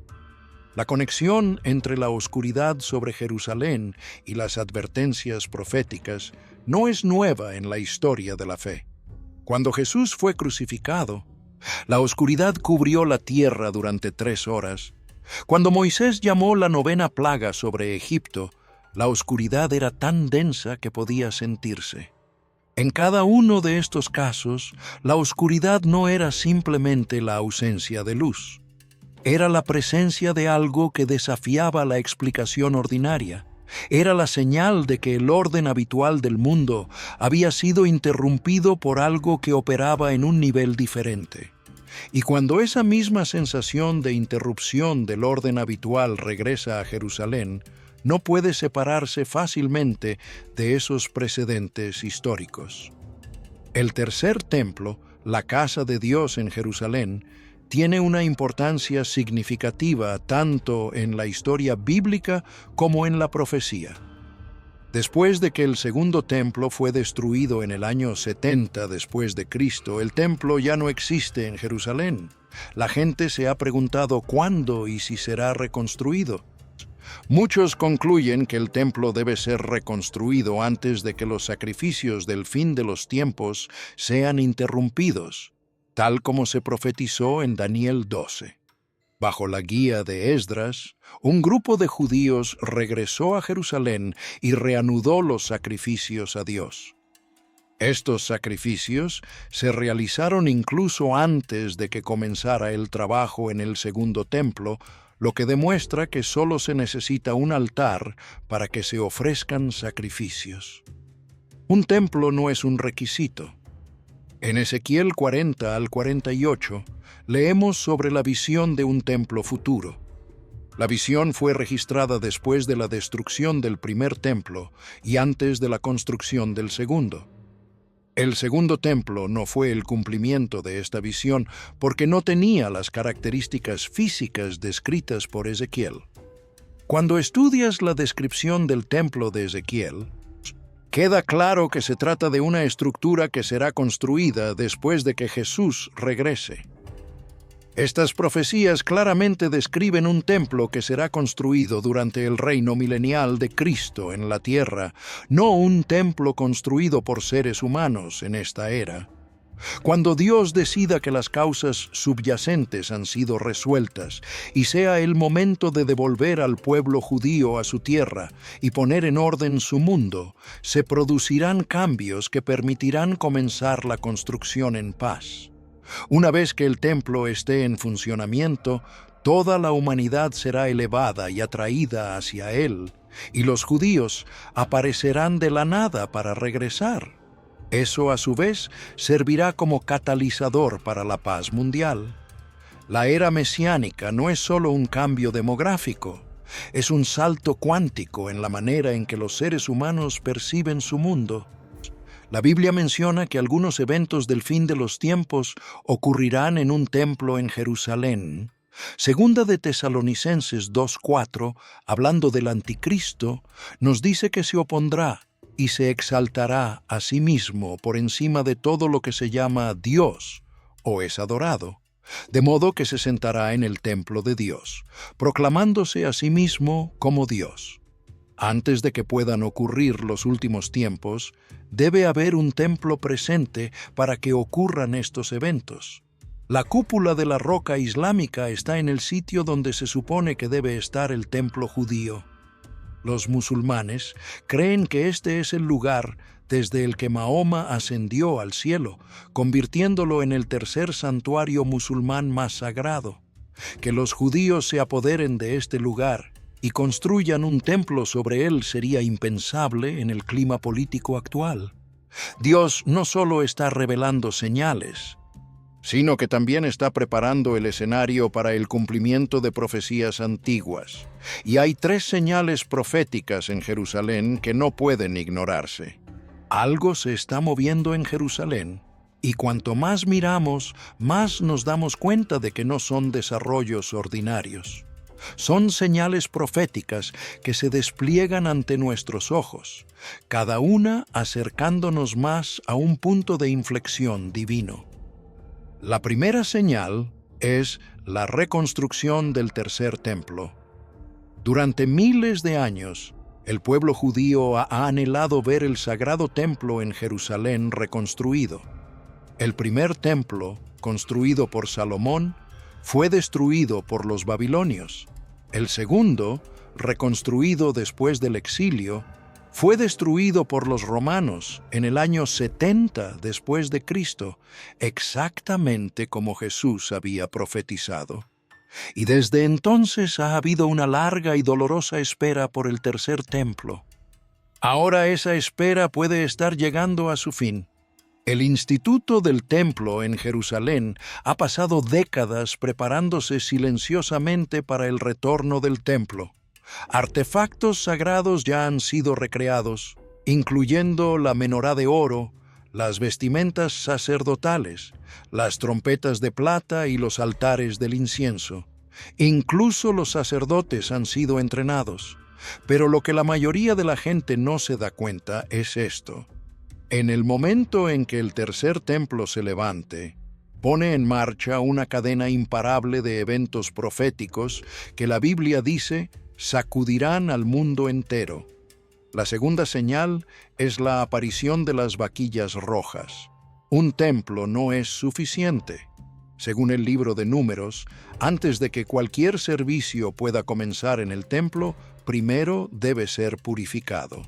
La conexión entre la oscuridad sobre Jerusalén y las advertencias proféticas no es nueva en la historia de la fe. Cuando Jesús fue crucificado, la oscuridad cubrió la tierra durante 3 horas. Cuando Moisés llamó la 9ª plaga sobre Egipto, la oscuridad era tan densa que podía sentirse. En cada uno de estos casos, la oscuridad no era simplemente la ausencia de luz. Era la presencia de algo que desafiaba la explicación ordinaria. Era la señal de que el orden habitual del mundo había sido interrumpido por algo que operaba en un nivel diferente. Y cuando esa misma sensación de interrupción del orden habitual regresa a Jerusalén, no puede separarse fácilmente de esos precedentes históricos. El tercer templo, la casa de Dios en Jerusalén, tiene una importancia significativa tanto en la historia bíblica como en la profecía. Después de que el segundo templo fue destruido en el año 70 después de Cristo, el templo ya no existe en Jerusalén. La gente se ha preguntado cuándo y si será reconstruido. Muchos concluyen que el templo debe ser reconstruido antes de que los sacrificios del fin de los tiempos sean interrumpidos, tal como se profetizó en Daniel 12. Bajo la guía de Esdras, un grupo de judíos regresó a Jerusalén y reanudó los sacrificios a Dios. Estos sacrificios se realizaron incluso antes de que comenzara el trabajo en el segundo templo, lo que demuestra que solo se necesita un altar para que se ofrezcan sacrificios. Un templo no es un requisito. En Ezequiel 40 al 48, leemos sobre la visión de un templo futuro. La visión fue registrada después de la destrucción del primer templo y antes de la construcción del segundo. El segundo templo no fue el cumplimiento de esta visión porque no tenía las características físicas descritas por Ezequiel. Cuando estudias la descripción del templo de Ezequiel, queda claro que se trata de una estructura que será construida después de que Jesús regrese. Estas profecías claramente describen un templo que será construido durante el reino milenial de Cristo en la tierra, no un templo construido por seres humanos en esta era. Cuando Dios decida que las causas subyacentes han sido resueltas y sea el momento de devolver al pueblo judío a su tierra y poner en orden su mundo, se producirán cambios que permitirán comenzar la construcción en paz. Una vez que el templo esté en funcionamiento, toda la humanidad será elevada y atraída hacia él, y los judíos aparecerán de la nada para regresar. Eso, a su vez, servirá como catalizador para la paz mundial. La era mesiánica no es solo un cambio demográfico, es un salto cuántico en la manera en que los seres humanos perciben su mundo. La Biblia menciona que algunos eventos del fin de los tiempos ocurrirán en un templo en Jerusalén. Segunda de Tesalonicenses 2:4, hablando del anticristo, nos dice que se opondrá y se exaltará a sí mismo por encima de todo lo que se llama Dios o es adorado, de modo que se sentará en el templo de Dios, proclamándose a sí mismo como Dios. Antes de que puedan ocurrir los últimos tiempos, debe haber un templo presente para que ocurran estos eventos. La cúpula de la roca islámica está en el sitio donde se supone que debe estar el templo judío. Los musulmanes creen que este es el lugar desde el que Mahoma ascendió al cielo, convirtiéndolo en el tercer santuario musulmán más sagrado. Que los judíos se apoderen de este lugar y construyan un templo sobre él sería impensable en el clima político actual. Dios no solo está revelando señales, sino que también está preparando el escenario para el cumplimiento de profecías antiguas. Y hay 3 señales proféticas en Jerusalén que no pueden ignorarse. Algo se está moviendo en Jerusalén, y cuanto más miramos, más nos damos cuenta de que no son desarrollos ordinarios. Son señales proféticas que se despliegan ante nuestros ojos, cada una acercándonos más a un punto de inflexión divino. La primera señal es la reconstrucción del tercer templo. Durante miles de años, el pueblo judío ha anhelado ver el sagrado templo en Jerusalén reconstruido. El primer templo, construido por Salomón, fue destruido por los babilonios. El segundo, reconstruido después del exilio, fue destruido por los romanos en el año 70 después de Cristo, exactamente como Jesús había profetizado. Y desde entonces ha habido una larga y dolorosa espera por el tercer templo. Ahora esa espera puede estar llegando a su fin. El Instituto del Templo en Jerusalén ha pasado décadas preparándose silenciosamente para el retorno del templo. Artefactos sagrados ya han sido recreados, incluyendo la menorá de oro, las vestimentas sacerdotales, las trompetas de plata y los altares del incienso. Incluso los sacerdotes han sido entrenados. Pero lo que la mayoría de la gente no se da cuenta es esto. En el momento en que el tercer templo se levante, pone en marcha una cadena imparable de eventos proféticos que la Biblia dice sacudirán al mundo entero. La segunda señal es la aparición de las vaquillas rojas. Un templo no es suficiente. Según el libro de Números, antes de que cualquier servicio pueda comenzar en el templo, primero debe ser purificado.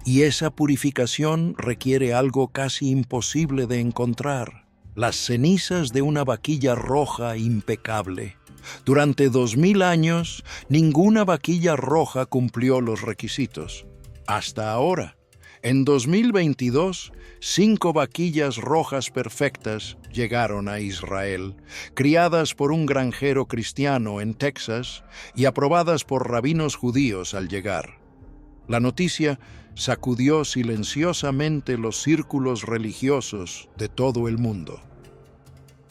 Y esa purificación requiere algo casi imposible de encontrar: las cenizas de una vaquilla roja impecable. Durante 2000 años, ninguna vaquilla roja cumplió los requisitos. Hasta ahora, en 2022, 5 vaquillas rojas perfectas llegaron a Israel, criadas por un granjero cristiano en Texas y aprobadas por rabinos judíos al llegar. La noticia sacudió silenciosamente los círculos religiosos de todo el mundo.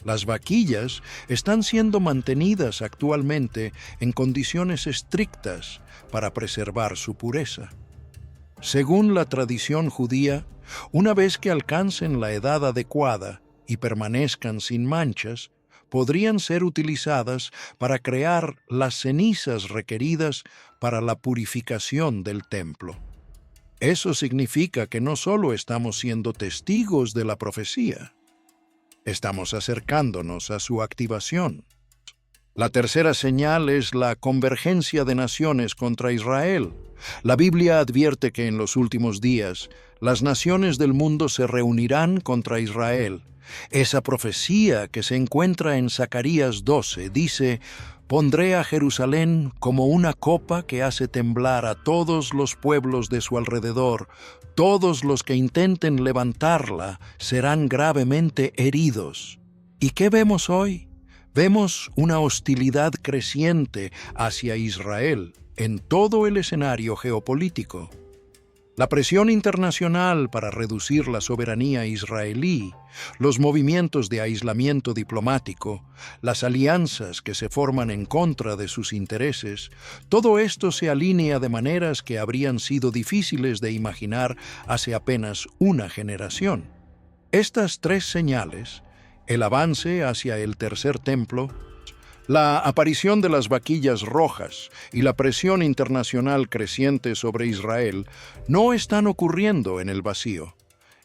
Las vaquillas están siendo mantenidas actualmente en condiciones estrictas para preservar su pureza. Según la tradición judía, una vez que alcancen la edad adecuada y permanezcan sin manchas, podrían ser utilizadas para crear las cenizas requeridas para la purificación del templo. Eso significa que no solo estamos siendo testigos de la profecía, estamos acercándonos a su activación. La tercera señal es la convergencia de naciones contra Israel. La Biblia advierte que en los últimos días las naciones del mundo se reunirán contra Israel. Esa profecía que se encuentra en Zacarías 12 dice: Pondré a Jerusalén como una copa que hace temblar a todos los pueblos de su alrededor. Todos los que intenten levantarla serán gravemente heridos. ¿Y qué vemos hoy? Vemos una hostilidad creciente hacia Israel en todo el escenario geopolítico. La presión internacional para reducir la soberanía israelí, los movimientos de aislamiento diplomático, las alianzas que se forman en contra de sus intereses, todo esto se alinea de maneras que habrían sido difíciles de imaginar hace apenas una generación. Estas tres señales, el avance hacia el tercer templo, la aparición de las vaquillas rojas y la presión internacional creciente sobre Israel no están ocurriendo en el vacío.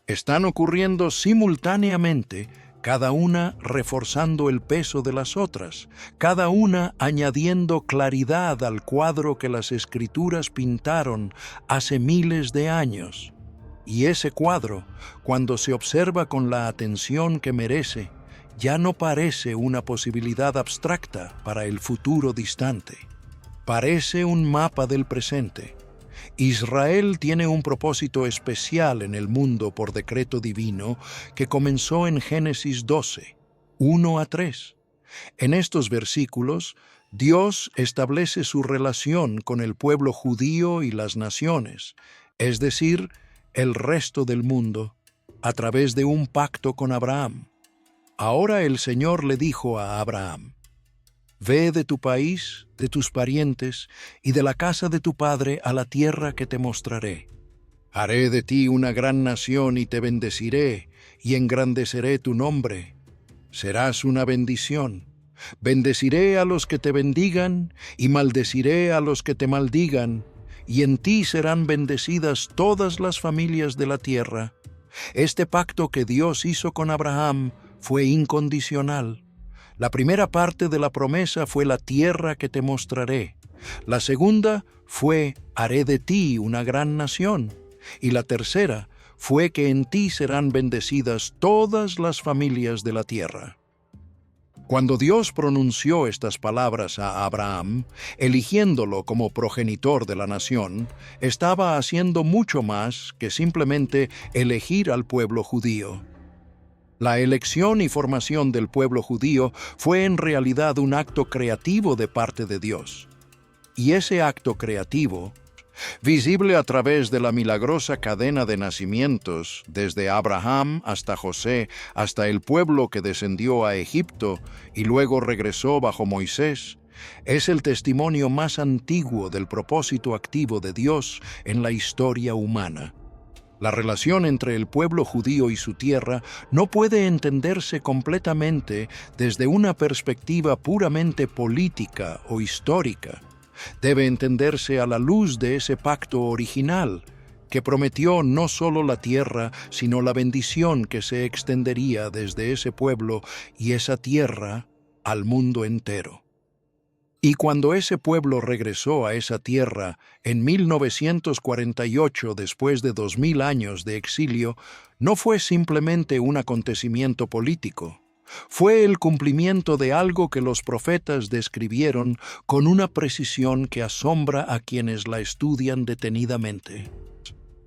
Están ocurriendo simultáneamente, cada una reforzando el peso de las otras, cada una añadiendo claridad al cuadro que las Escrituras pintaron hace miles de años. Y ese cuadro, cuando se observa con la atención que merece, ya no parece una posibilidad abstracta para el futuro distante. Parece un mapa del presente. Israel tiene un propósito especial en el mundo por decreto divino que comenzó en Génesis 12, 1-3. En estos versículos, Dios establece su relación con el pueblo judío y las naciones, es decir, el resto del mundo, a través de un pacto con Abraham. Ahora el Señor le dijo a Abraham: «Ve de tu país, de tus parientes y de la casa de tu padre a la tierra que te mostraré. Haré de ti una gran nación y te bendeciré y engrandeceré tu nombre. Serás una bendición. Bendeciré a los que te bendigan y maldeciré a los que te maldigan, y en ti serán bendecidas todas las familias de la tierra». Este pacto que Dios hizo con Abraham fue incondicional. La primera parte de la promesa fue la tierra que te mostraré. La segunda fue haré de ti una gran nación. Y la tercera fue que en ti serán bendecidas todas las familias de la tierra. Cuando Dios pronunció estas palabras a Abraham, eligiéndolo como progenitor de la nación, estaba haciendo mucho más que simplemente elegir al pueblo judío. La elección y formación del pueblo judío fue en realidad un acto creativo de parte de Dios. Y ese acto creativo, visible a través de la milagrosa cadena de nacimientos, desde Abraham hasta José, hasta el pueblo que descendió a Egipto y luego regresó bajo Moisés, es el testimonio más antiguo del propósito activo de Dios en la historia humana. La relación entre el pueblo judío y su tierra no puede entenderse completamente desde una perspectiva puramente política o histórica. Debe entenderse a la luz de ese pacto original, que prometió no solo la tierra, sino la bendición que se extendería desde ese pueblo y esa tierra al mundo entero. Y cuando ese pueblo regresó a esa tierra en 1948, después de 2000 años de exilio, no fue simplemente un acontecimiento político. Fue el cumplimiento de algo que los profetas describieron con una precisión que asombra a quienes la estudian detenidamente.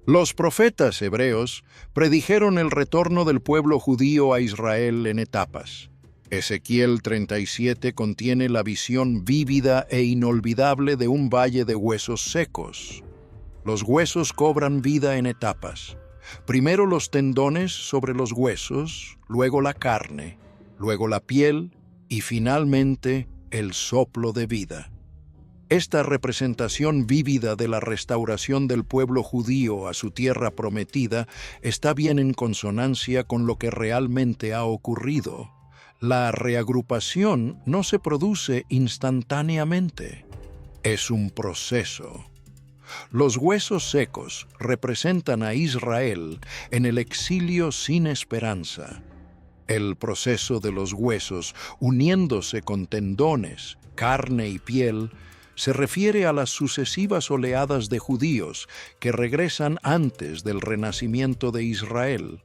Los profetas hebreos predijeron el retorno del pueblo judío a Israel en etapas. Ezequiel 37 contiene la visión vívida e inolvidable de un valle de huesos secos. Los huesos cobran vida en etapas. Primero los tendones sobre los huesos, luego la carne, luego la piel y finalmente el soplo de vida. Esta representación vívida de la restauración del pueblo judío a su tierra prometida está bien en consonancia con lo que realmente ha ocurrido. La reagrupación no se produce instantáneamente. Es un proceso. Los huesos secos representan a Israel en el exilio sin esperanza. El proceso de los huesos uniéndose con tendones, carne y piel se refiere a las sucesivas oleadas de judíos que regresan antes del renacimiento de Israel.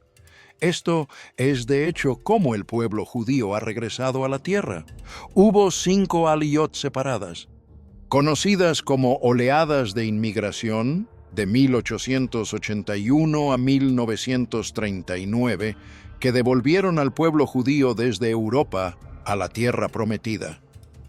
Esto es de hecho cómo el pueblo judío ha regresado a la tierra. Hubo 5 aliyot separadas, conocidas como oleadas de inmigración, de 1881 a 1939, que devolvieron al pueblo judío desde Europa a la tierra prometida.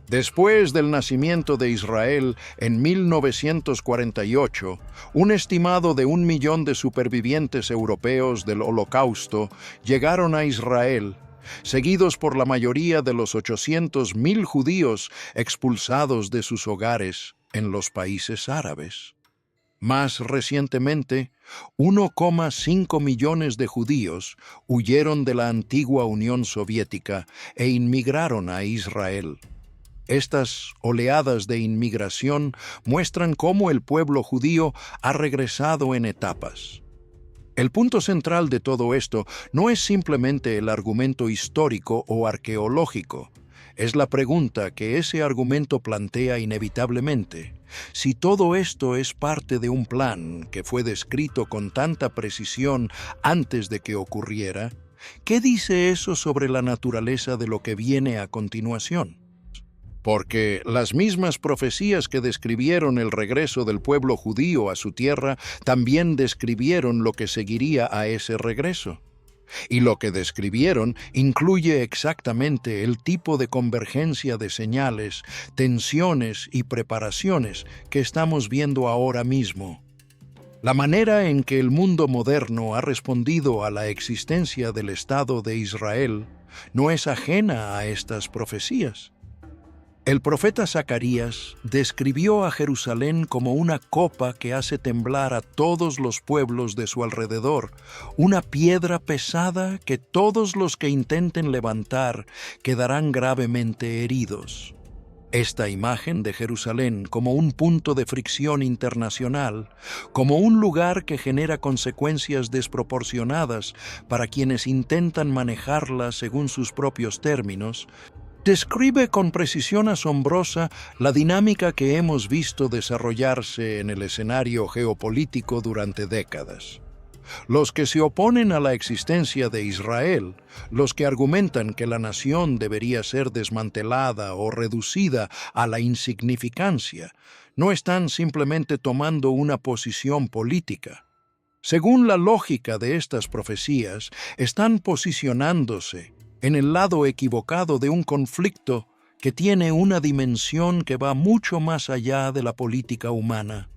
Después del nacimiento de Israel en 1948, un estimado de 1 millón de supervivientes europeos del Holocausto llegaron a Israel, seguidos por la mayoría de los 800.000 judíos expulsados de sus hogares en los países árabes. Más recientemente, 1,5 millones de judíos huyeron de la antigua Unión Soviética e inmigraron a Israel. Estas oleadas de inmigración muestran cómo el pueblo judío ha regresado en etapas. El punto central de todo esto no es simplemente el argumento histórico o arqueológico, es la pregunta que ese argumento plantea inevitablemente. Si todo esto es parte de un plan que fue descrito con tanta precisión antes de que ocurriera, ¿qué dice eso sobre la naturaleza de lo que viene a continuación? Porque las mismas profecías que describieron el regreso del pueblo judío a su tierra también describieron lo que seguiría a ese regreso. Y lo que describieron incluye exactamente el tipo de convergencia de señales, tensiones y preparaciones que estamos viendo ahora mismo. La manera en que el mundo moderno ha respondido a la existencia del Estado de Israel no es ajena a estas profecías. El profeta Zacarías describió a Jerusalén como una copa que hace temblar a todos los pueblos de su alrededor, una piedra pesada que todos los que intenten levantar quedarán gravemente heridos. Esta imagen de Jerusalén como un punto de fricción internacional, como un lugar que genera consecuencias desproporcionadas para quienes intentan manejarla según sus propios términos, describe con precisión asombrosa la dinámica que hemos visto desarrollarse en el escenario geopolítico durante décadas. Los que se oponen a la existencia de Israel, los que argumentan que la nación debería ser desmantelada o reducida a la insignificancia, no están simplemente tomando una posición política. Según la lógica de estas profecías, están posicionándose en el lado equivocado de un conflicto que tiene una dimensión que va mucho más allá de la política humana.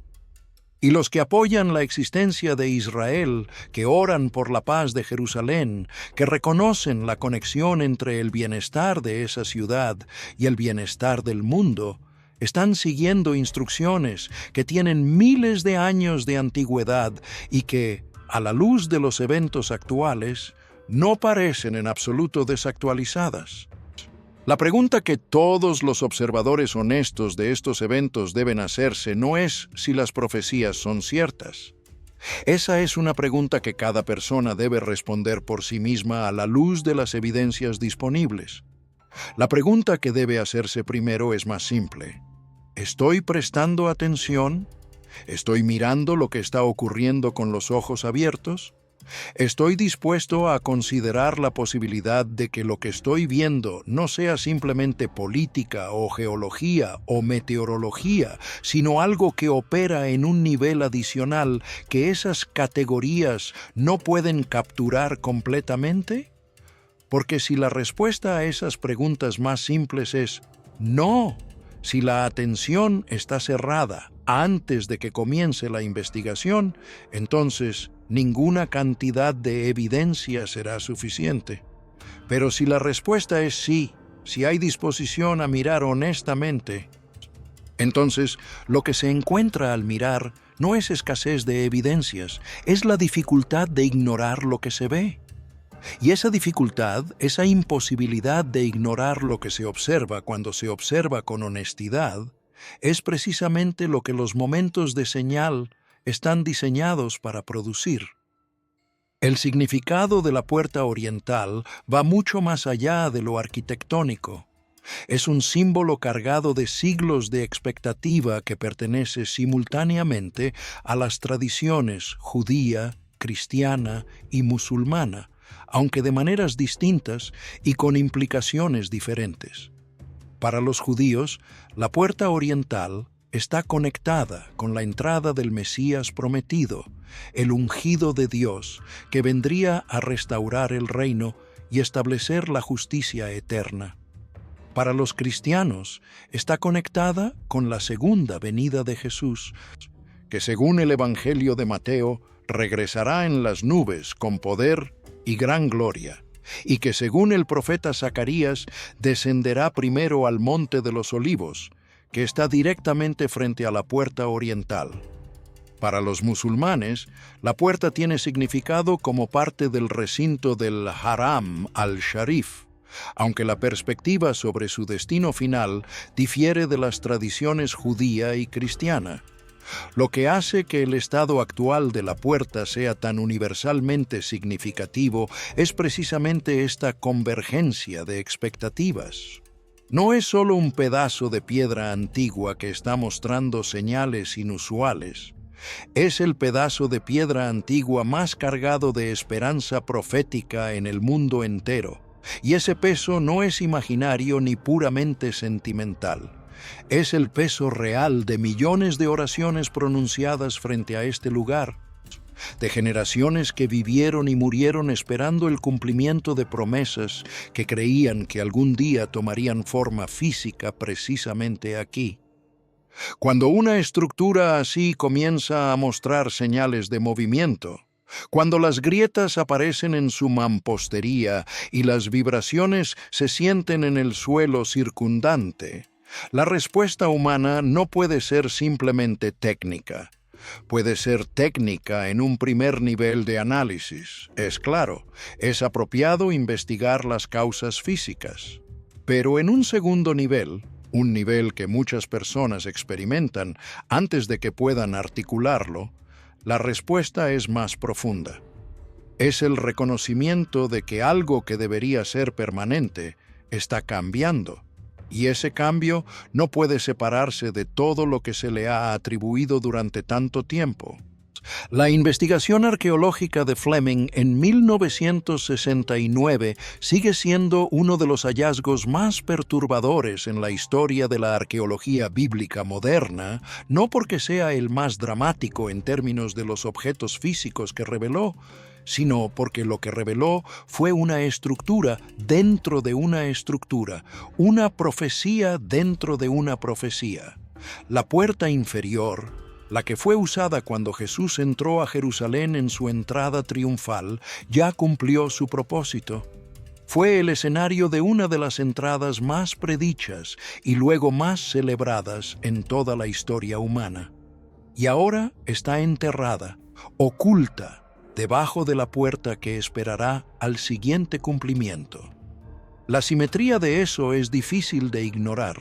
Y los que apoyan la existencia de Israel, que oran por la paz de Jerusalén, que reconocen la conexión entre el bienestar de esa ciudad y el bienestar del mundo, están siguiendo instrucciones que tienen miles de años de antigüedad y que, a la luz de los eventos actuales, no parecen en absoluto desactualizadas. La pregunta que todos los observadores honestos de estos eventos deben hacerse no es si las profecías son ciertas. Esa es una pregunta que cada persona debe responder por sí misma a la luz de las evidencias disponibles. La pregunta que debe hacerse primero es más simple. ¿Estoy prestando atención? ¿Estoy mirando lo que está ocurriendo con los ojos abiertos? ¿Estoy dispuesto a considerar la posibilidad de que lo que estoy viendo no sea simplemente política o geología o meteorología, sino algo que opera en un nivel adicional que esas categorías no pueden capturar completamente? Porque si la respuesta a esas preguntas más simples es no, si la atención está cerrada antes de que comience la investigación, entonces ninguna cantidad de evidencia será suficiente. Pero si la respuesta es sí, si hay disposición a mirar honestamente, entonces lo que se encuentra al mirar no es escasez de evidencias, es la dificultad de ignorar lo que se ve. Y esa dificultad, esa imposibilidad de ignorar lo que se observa cuando se observa con honestidad, es precisamente lo que los momentos de señal están diseñados para producir. El significado de la puerta oriental va mucho más allá de lo arquitectónico. Es un símbolo cargado de siglos de expectativa que pertenece simultáneamente a las tradiciones judía, cristiana y musulmana, aunque de maneras distintas y con implicaciones diferentes. Para los judíos, la puerta oriental está conectada con la entrada del Mesías prometido, el ungido de Dios, que vendría a restaurar el reino y establecer la justicia eterna. Para los cristianos, está conectada con la segunda venida de Jesús, que según el Evangelio de Mateo, regresará en las nubes con poder y gran gloria, y que según el profeta Zacarías, descenderá primero al Monte de los Olivos, que está directamente frente a la puerta oriental. Para los musulmanes, la puerta tiene significado como parte del recinto del Haram al-Sharif, aunque la perspectiva sobre su destino final difiere de las tradiciones judía y cristiana. Lo que hace que el estado actual de la puerta sea tan universalmente significativo es precisamente esta convergencia de expectativas. No es solo un pedazo de piedra antigua que está mostrando señales inusuales. Es el pedazo de piedra antigua más cargado de esperanza profética en el mundo entero. Y ese peso no es imaginario ni puramente sentimental. Es el peso real de millones de oraciones pronunciadas frente a este lugar, de generaciones que vivieron y murieron esperando el cumplimiento de promesas que creían que algún día tomarían forma física precisamente aquí. Cuando una estructura así comienza a mostrar señales de movimiento, cuando las grietas aparecen en su mampostería y las vibraciones se sienten en el suelo circundante, la respuesta humana no puede ser simplemente técnica. Puede ser técnica en un primer nivel de análisis. Es claro, es apropiado investigar las causas físicas. Pero en un segundo nivel, un nivel que muchas personas experimentan antes de que puedan articularlo, la respuesta es más profunda. Es el reconocimiento de que algo que debería ser permanente está cambiando, y ese cambio no puede separarse de todo lo que se le ha atribuido durante tanto tiempo. La investigación arqueológica de Fleming en 1969 sigue siendo uno de los hallazgos más perturbadores en la historia de la arqueología bíblica moderna, no porque sea el más dramático en términos de los objetos físicos que reveló, sino porque lo que reveló fue una estructura dentro de una estructura, una profecía dentro de una profecía. La puerta inferior, la que fue usada cuando Jesús entró a Jerusalén en su entrada triunfal, ya cumplió su propósito. Fue el escenario de una de las entradas más predichas y luego más celebradas en toda la historia humana. Y ahora está enterrada, oculta, debajo de la puerta que esperará al siguiente cumplimiento. La simetría de eso es difícil de ignorar.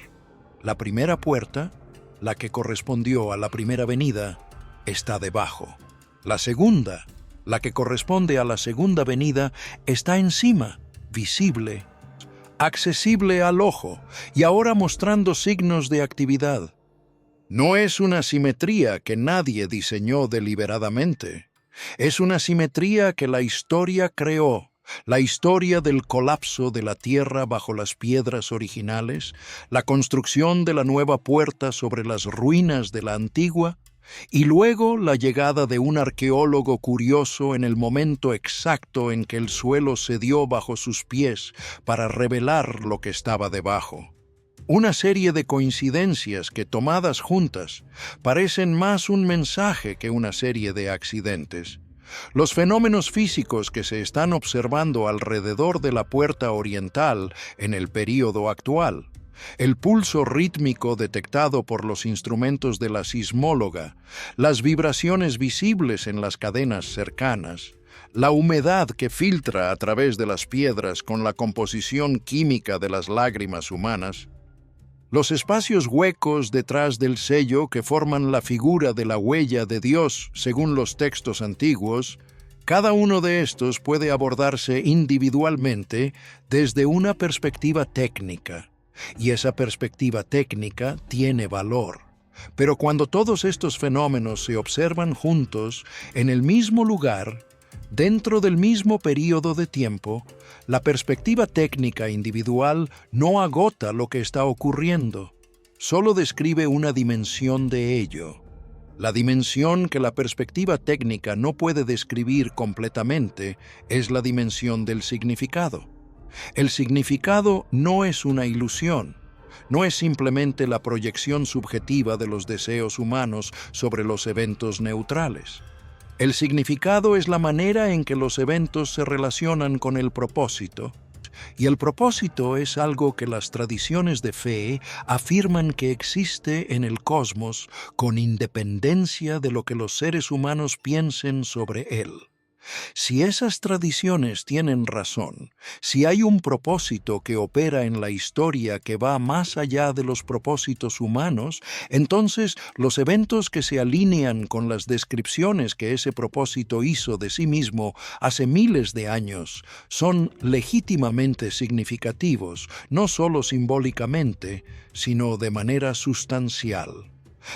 La primera puerta, la que correspondió a la primera venida, está debajo. La segunda, la que corresponde a la segunda venida, está encima, visible, accesible al ojo y ahora mostrando signos de actividad. No es una simetría que nadie diseñó deliberadamente. Es una simetría que la historia creó. La historia del colapso de la tierra bajo las piedras originales, la construcción de la nueva puerta sobre las ruinas de la antigua, y luego la llegada de un arqueólogo curioso en el momento exacto en que el suelo cedió bajo sus pies para revelar lo que estaba debajo. Una serie de coincidencias que, tomadas juntas, parecen más un mensaje que una serie de accidentes. Los fenómenos físicos que se están observando alrededor de la puerta oriental en el período actual, el pulso rítmico detectado por los instrumentos de la sismóloga, las vibraciones visibles en las cadenas cercanas, la humedad que filtra a través de las piedras con la composición química de las lágrimas humanas, los espacios huecos detrás del sello que forman la figura de la huella de Dios según los textos antiguos, cada uno de estos puede abordarse individualmente desde una perspectiva técnica, y esa perspectiva técnica tiene valor. Pero cuando todos estos fenómenos se observan juntos, en el mismo lugar, Dentro del mismo período de tiempo, la perspectiva técnica individual no agota lo que está ocurriendo, solo describe una dimensión de ello. La dimensión que la perspectiva técnica no puede describir completamente es la dimensión del significado. El significado no es una ilusión, no es simplemente la proyección subjetiva de los deseos humanos sobre los eventos neutrales. El significado es la manera en que los eventos se relacionan con el propósito, y el propósito es algo que las tradiciones de fe afirman que existe en el cosmos con independencia de lo que los seres humanos piensen sobre él. Si esas tradiciones tienen razón, si hay un propósito que opera en la historia que va más allá de los propósitos humanos, entonces los eventos que se alinean con las descripciones que ese propósito hizo de sí mismo hace miles de años son legítimamente significativos, no solo simbólicamente, sino de manera sustancial.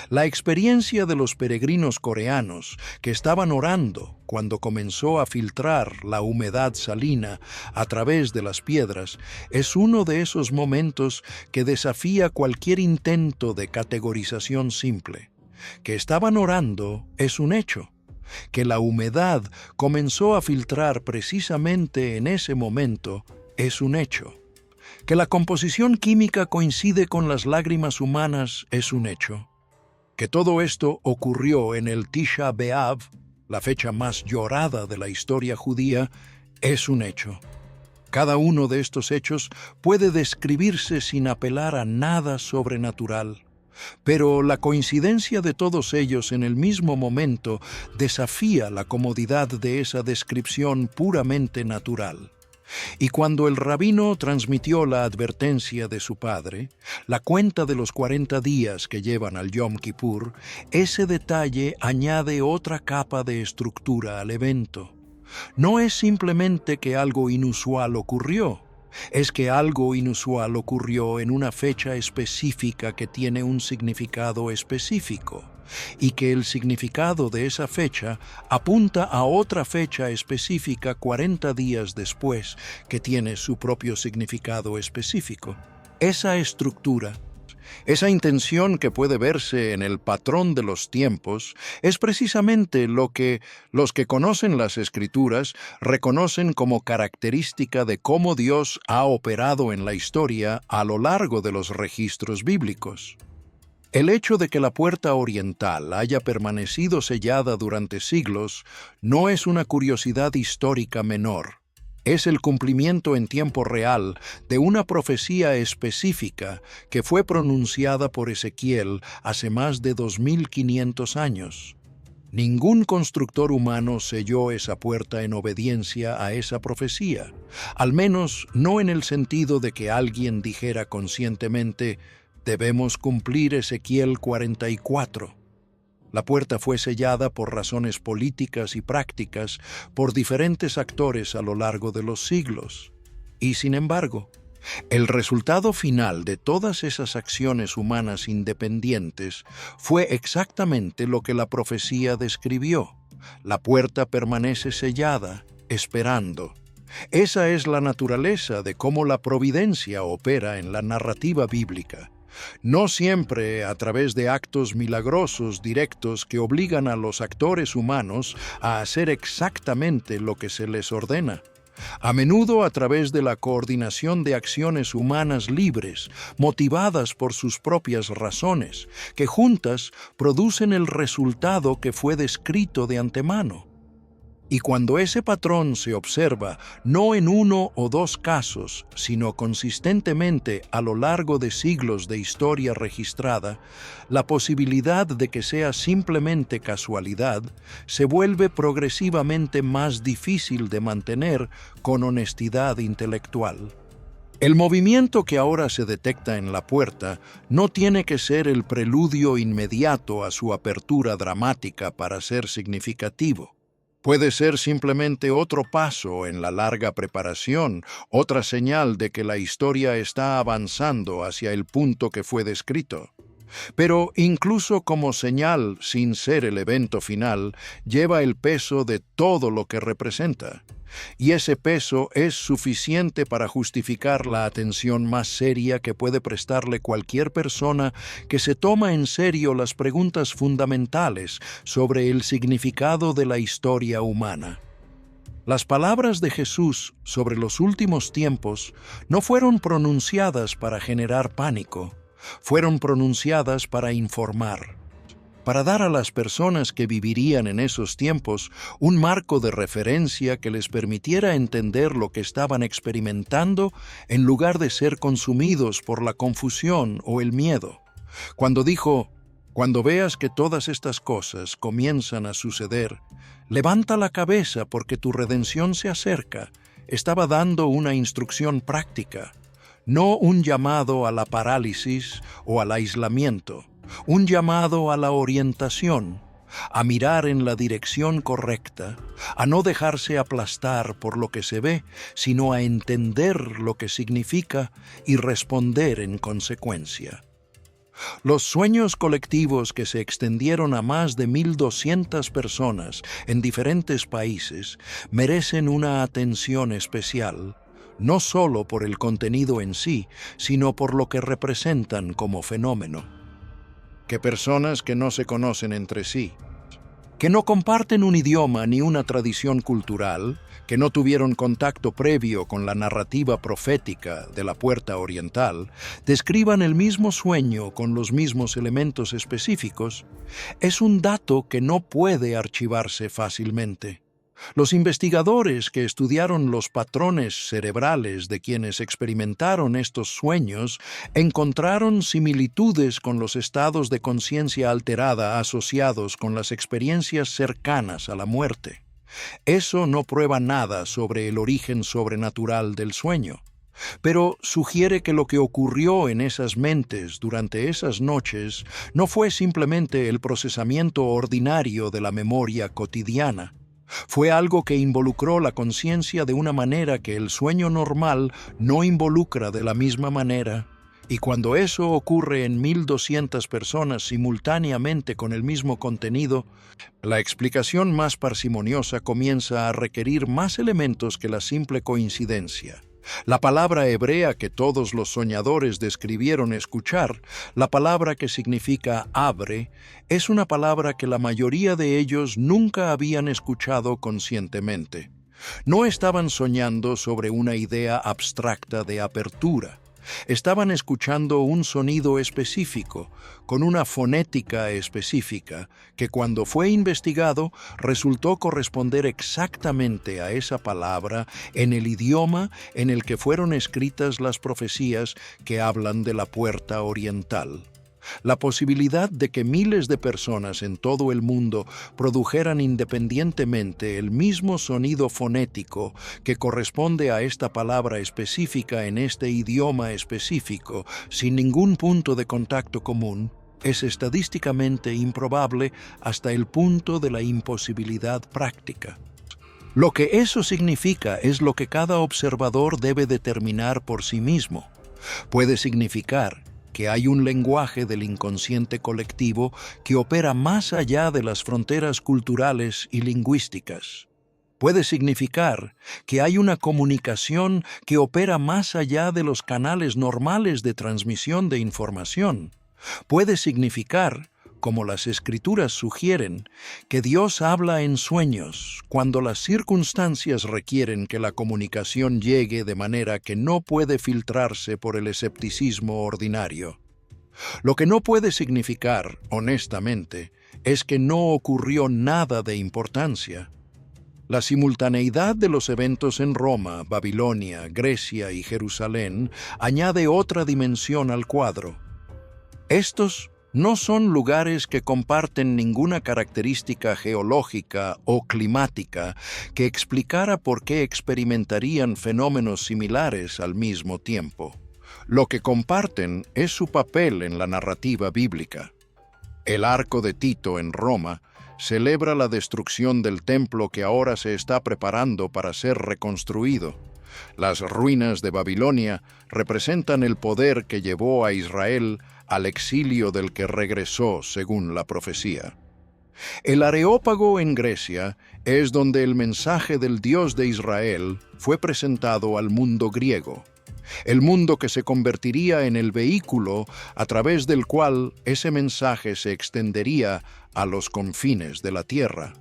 La experiencia de los peregrinos coreanos que estaban orando cuando comenzó a filtrar la humedad salina a través de las piedras es uno de esos momentos que desafía cualquier intento de categorización simple. Que estaban orando es un hecho. Que la humedad comenzó a filtrar precisamente en ese momento es un hecho. Que la composición química coincide con las lágrimas humanas es un hecho. Que todo esto ocurrió en el Tisha B'Av, la fecha más llorada de la historia judía, es un hecho. Cada uno de estos hechos puede describirse sin apelar a nada sobrenatural, pero la coincidencia de todos ellos en el mismo momento desafía la comodidad de esa descripción puramente natural. Y cuando el rabino transmitió la advertencia de su padre, la cuenta de los 40 días que llevan al Yom Kippur, ese detalle añade otra capa de estructura al evento. No es simplemente que algo inusual ocurrió, es que algo inusual ocurrió en una fecha específica que tiene un significado específico, y que el significado de esa fecha apunta a otra fecha específica 40 días después que tiene su propio significado específico. Esa estructura, esa intención que puede verse en el patrón de los tiempos, es precisamente lo que los que conocen las Escrituras reconocen como característica de cómo Dios ha operado en la historia a lo largo de los registros bíblicos. El hecho de que la puerta oriental haya permanecido sellada durante siglos no es una curiosidad histórica menor. Es el cumplimiento en tiempo real de una profecía específica que fue pronunciada por Ezequiel hace más de 2500 años. Ningún constructor humano selló esa puerta en obediencia a esa profecía, al menos no en el sentido de que alguien dijera conscientemente: debemos cumplir Ezequiel 44. La puerta fue sellada por razones políticas y prácticas por diferentes actores a lo largo de los siglos. Y sin embargo, el resultado final de todas esas acciones humanas independientes fue exactamente lo que la profecía describió. La puerta permanece sellada, esperando. Esa es la naturaleza de cómo la providencia opera en la narrativa bíblica. No siempre a través de actos milagrosos directos que obligan a los actores humanos a hacer exactamente lo que se les ordena. A menudo a través de la coordinación de acciones humanas libres, motivadas por sus propias razones, que juntas producen el resultado que fue descrito de antemano. Y cuando ese patrón se observa, no en uno o dos casos, sino consistentemente a lo largo de siglos de historia registrada, la posibilidad de que sea simplemente casualidad se vuelve progresivamente más difícil de mantener con honestidad intelectual. El movimiento que ahora se detecta en la puerta no tiene que ser el preludio inmediato a su apertura dramática para ser significativo. Puede ser simplemente otro paso en la larga preparación, otra señal de que la historia está avanzando hacia el punto que fue descrito. Pero incluso como señal, sin ser el evento final, lleva el peso de todo lo que representa. Y ese peso es suficiente para justificar la atención más seria que puede prestarle cualquier persona que se toma en serio las preguntas fundamentales sobre el significado de la historia humana. Las palabras de Jesús sobre los últimos tiempos no fueron pronunciadas para generar pánico, fueron pronunciadas para informar, para dar a las personas que vivirían en esos tiempos un marco de referencia que les permitiera entender lo que estaban experimentando en lugar de ser consumidos por la confusión o el miedo. Cuando dijo, «Cuando veas que todas estas cosas comienzan a suceder, levanta la cabeza porque tu redención se acerca», estaba dando una instrucción práctica, no un llamado a la parálisis o al aislamiento, un llamado a la orientación, a mirar en la dirección correcta, a no dejarse aplastar por lo que se ve, sino a entender lo que significa y responder en consecuencia. Los sueños colectivos que se extendieron a más de 1,200 personas en diferentes países merecen una atención especial, no solo por el contenido en sí, sino por lo que representan como fenómeno. Que personas que no se conocen entre sí, que no comparten un idioma ni una tradición cultural, que no tuvieron contacto previo con la narrativa profética de la Puerta Oriental, describan el mismo sueño con los mismos elementos específicos, es un dato que no puede archivarse fácilmente. Los investigadores que estudiaron los patrones cerebrales de quienes experimentaron estos sueños encontraron similitudes con los estados de conciencia alterada asociados con las experiencias cercanas a la muerte. Eso no prueba nada sobre el origen sobrenatural del sueño, pero sugiere que lo que ocurrió en esas mentes durante esas noches no fue simplemente el procesamiento ordinario de la memoria cotidiana. Fue algo que involucró la conciencia de una manera que el sueño normal no involucra de la misma manera, y cuando eso ocurre en 1,200 personas simultáneamente con el mismo contenido, la explicación más parsimoniosa comienza a requerir más elementos que la simple coincidencia. La palabra hebrea que todos los soñadores describieron escuchar, la palabra que significa abre, es una palabra que la mayoría de ellos nunca habían escuchado conscientemente. No estaban soñando sobre una idea abstracta de apertura. Estaban escuchando un sonido específico, con una fonética específica, que cuando fue investigado resultó corresponder exactamente a esa palabra en el idioma en el que fueron escritas las profecías que hablan de la Puerta Oriental. La posibilidad de que miles de personas en todo el mundo produjeran independientemente el mismo sonido fonético que corresponde a esta palabra específica en este idioma específico, sin ningún punto de contacto común, es estadísticamente improbable hasta el punto de la imposibilidad práctica. Lo que eso significa es lo que cada observador debe determinar por sí mismo. Puede significar que hay un lenguaje del inconsciente colectivo que opera más allá de las fronteras culturales y lingüísticas. Puede significar que hay una comunicación que opera más allá de los canales normales de transmisión de información. Puede significar, como las Escrituras sugieren, que Dios habla en sueños cuando las circunstancias requieren que la comunicación llegue de manera que no puede filtrarse por el escepticismo ordinario. Lo que no puede significar, honestamente, es que no ocurrió nada de importancia. La simultaneidad de los eventos en Roma, Babilonia, Grecia y Jerusalén añade otra dimensión al cuadro. Estos no son lugares que comparten ninguna característica geológica o climática que explicara por qué experimentarían fenómenos similares al mismo tiempo. Lo que comparten es su papel en la narrativa bíblica. El Arco de Tito en Roma celebra la destrucción del templo que ahora se está preparando para ser reconstruido. Las ruinas de Babilonia representan el poder que llevó a Israel al exilio del que regresó según la profecía. El Areópago en Grecia es donde el mensaje del Dios de Israel fue presentado al mundo griego, el mundo que se convertiría en el vehículo a través del cual ese mensaje se extendería a los confines de la tierra.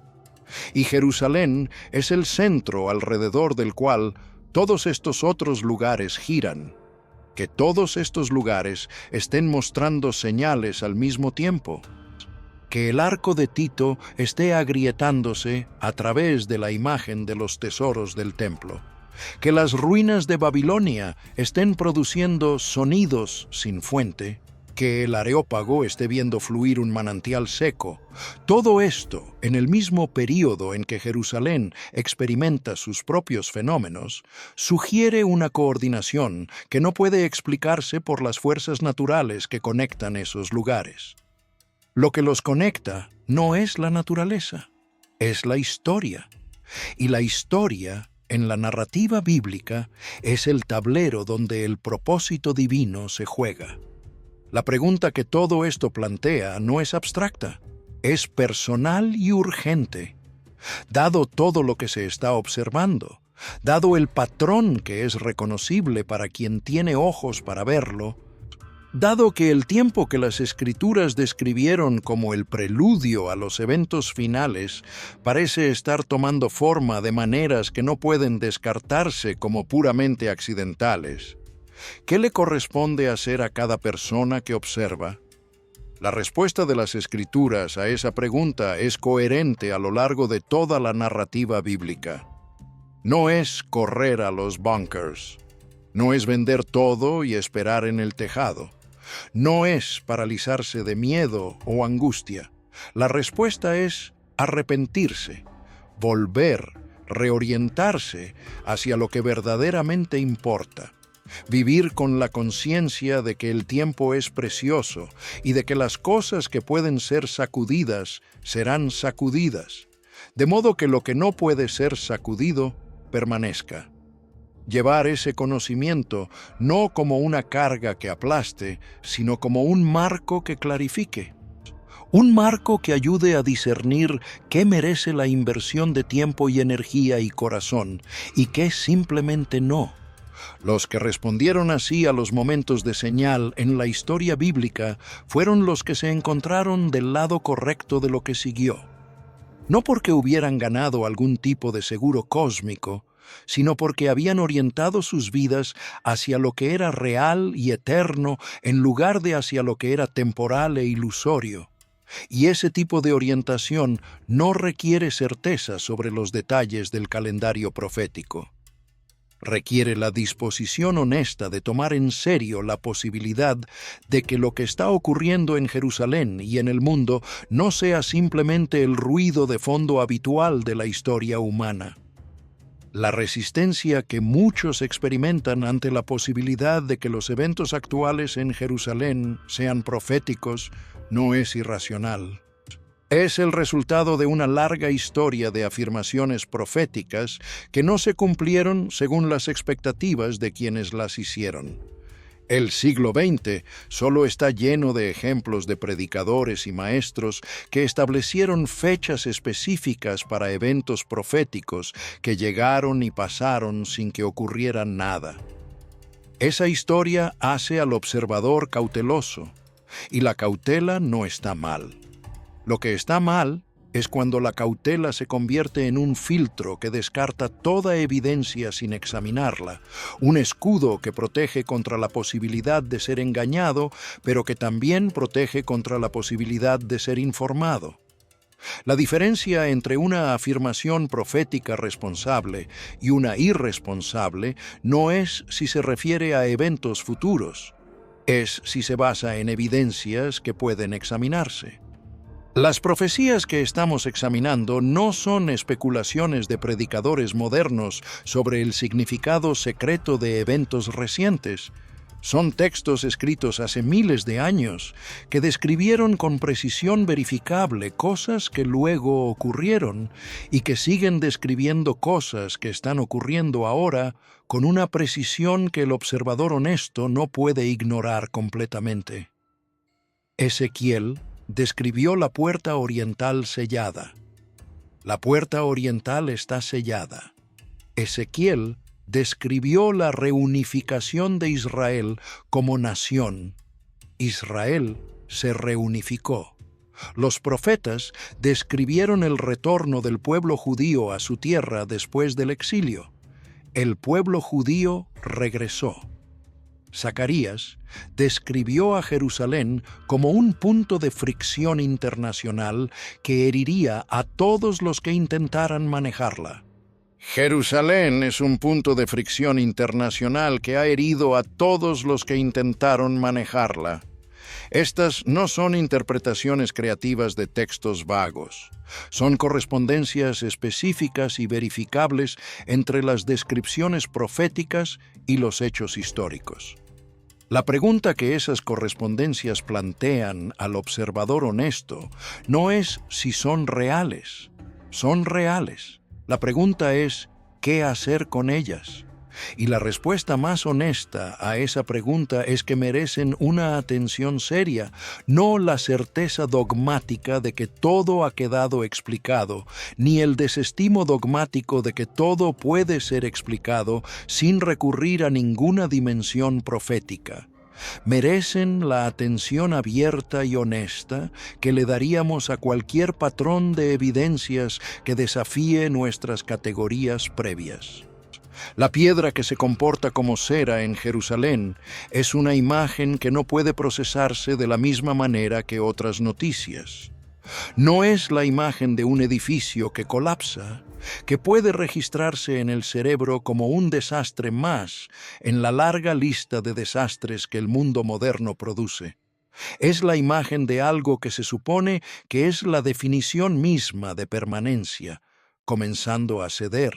Y Jerusalén es el centro alrededor del cual todos estos otros lugares giran. Que todos estos lugares estén mostrando señales al mismo tiempo. Que el arco de Tito esté agrietándose a través de la imagen de los tesoros del templo. Que las ruinas de Babilonia estén produciendo sonidos sin fuente. Que el Areópago esté viendo fluir un manantial seco. Todo esto, en el mismo período en que Jerusalén experimenta sus propios fenómenos, sugiere una coordinación que no puede explicarse por las fuerzas naturales que conectan esos lugares. Lo que los conecta no es la naturaleza, es la historia. Y la historia, en la narrativa bíblica, es el tablero donde el propósito divino se juega. La pregunta que todo esto plantea no es abstracta, es personal y urgente. Dado todo lo que se está observando, dado el patrón que es reconocible para quien tiene ojos para verlo, dado que el tiempo que las Escrituras describieron como el preludio a los eventos finales parece estar tomando forma de maneras que no pueden descartarse como puramente accidentales, ¿qué le corresponde hacer a cada persona que observa? La respuesta de las Escrituras a esa pregunta es coherente a lo largo de toda la narrativa bíblica. No es correr a los bunkers. No es vender todo y esperar en el tejado. No es paralizarse de miedo o angustia. La respuesta es arrepentirse, volver, reorientarse hacia lo que verdaderamente importa. Vivir con la conciencia de que el tiempo es precioso y de que las cosas que pueden ser sacudidas serán sacudidas, de modo que lo que no puede ser sacudido permanezca. Llevar ese conocimiento no como una carga que aplaste, sino como un marco que clarifique. Un marco que ayude a discernir qué merece la inversión de tiempo y energía y corazón, y qué simplemente no. Los que respondieron así a los momentos de señal en la historia bíblica fueron los que se encontraron del lado correcto de lo que siguió. No porque hubieran ganado algún tipo de seguro cósmico, sino porque habían orientado sus vidas hacia lo que era real y eterno en lugar de hacia lo que era temporal e ilusorio. Y ese tipo de orientación no requiere certeza sobre los detalles del calendario profético. Requiere la disposición honesta de tomar en serio la posibilidad de que lo que está ocurriendo en Jerusalén y en el mundo no sea simplemente el ruido de fondo habitual de la historia humana. La resistencia que muchos experimentan ante la posibilidad de que los eventos actuales en Jerusalén sean proféticos no es irracional. Es el resultado de una larga historia de afirmaciones proféticas que no se cumplieron según las expectativas de quienes las hicieron. El siglo XX solo está lleno de ejemplos de predicadores y maestros que establecieron fechas específicas para eventos proféticos que llegaron y pasaron sin que ocurriera nada. Esa historia hace al observador cauteloso, y la cautela no está mal. Lo que está mal es cuando la cautela se convierte en un filtro que descarta toda evidencia sin examinarla, un escudo que protege contra la posibilidad de ser engañado, pero que también protege contra la posibilidad de ser informado. La diferencia entre una afirmación profética responsable y una irresponsable no es si se refiere a eventos futuros, es si se basa en evidencias que pueden examinarse. Las profecías que estamos examinando no son especulaciones de predicadores modernos sobre el significado secreto de eventos recientes, Son textos escritos hace miles de años que describieron con precisión verificable cosas que luego ocurrieron y que siguen describiendo cosas que están ocurriendo ahora con una precisión que el observador honesto no puede ignorar completamente. Ezequiel describió la puerta oriental sellada. La puerta oriental está sellada. Ezequiel describió la reunificación de Israel como nación. Israel se reunificó. Los profetas describieron el retorno del pueblo judío a su tierra después del exilio. El pueblo judío regresó. Zacarías describió a Jerusalén como un punto de fricción internacional que heriría a todos los que intentaran manejarla. Jerusalén es un punto de fricción internacional que ha herido a todos los que intentaron manejarla. Estas no son interpretaciones creativas de textos vagos. Son correspondencias específicas y verificables entre las descripciones proféticas y los hechos históricos. La pregunta que esas correspondencias plantean al observador honesto no es si son reales. Son reales. La pregunta es, ¿qué hacer con ellas? Y la respuesta más honesta a esa pregunta es que merecen una atención seria, no la certeza dogmática de que todo ha quedado explicado, ni el desestimo dogmático de que todo puede ser explicado sin recurrir a ninguna dimensión profética. Merecen la atención abierta y honesta que le daríamos a cualquier patrón de evidencias que desafíe nuestras categorías previas. La piedra que se comporta como cera en Jerusalén es una imagen que no puede procesarse de la misma manera que otras noticias. No es la imagen de un edificio que colapsa, que puede registrarse en el cerebro como un desastre más en la larga lista de desastres que el mundo moderno produce. Es la imagen de algo que se supone que es la definición misma de permanencia, comenzando a ceder.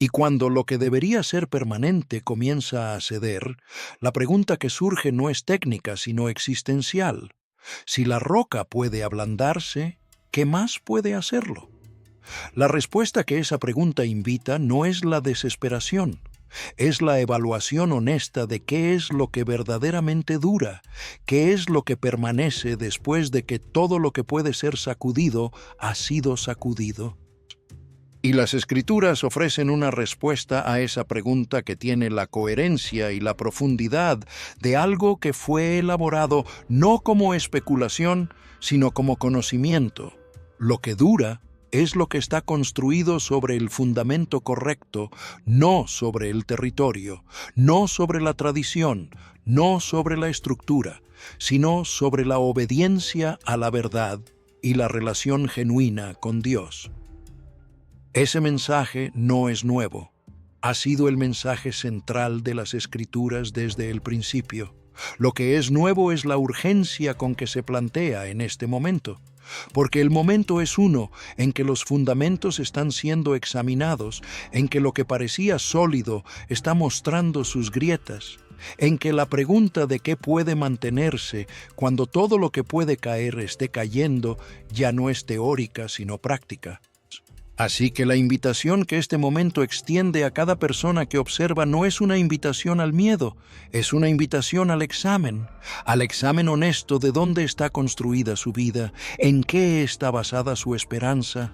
Y cuando lo que debería ser permanente comienza a ceder, la pregunta que surge no es técnica, sino existencial. Si la roca puede ablandarse, ¿qué más puede hacerlo? La respuesta que esa pregunta invita no es la desesperación, es la evaluación honesta de qué es lo que verdaderamente dura, qué es lo que permanece después de que todo lo que puede ser sacudido ha sido sacudido. Y las Escrituras ofrecen una respuesta a esa pregunta que tiene la coherencia y la profundidad de algo que fue elaborado no como especulación, sino como conocimiento. Lo que dura es lo que está construido sobre el fundamento correcto, no sobre el territorio, no sobre la tradición, no sobre la estructura, sino sobre la obediencia a la verdad y la relación genuina con Dios. Ese mensaje no es nuevo. Ha sido el mensaje central de las Escrituras desde el principio. Lo que es nuevo es la urgencia con que se plantea en este momento, porque el momento es uno en que los fundamentos están siendo examinados, en que lo que parecía sólido está mostrando sus grietas, en que la pregunta de qué puede mantenerse cuando todo lo que puede caer esté cayendo ya no es teórica sino práctica. Así que la invitación que este momento extiende a cada persona que observa no es una invitación al miedo, es una invitación al examen honesto de dónde está construida su vida, en qué está basada su esperanza,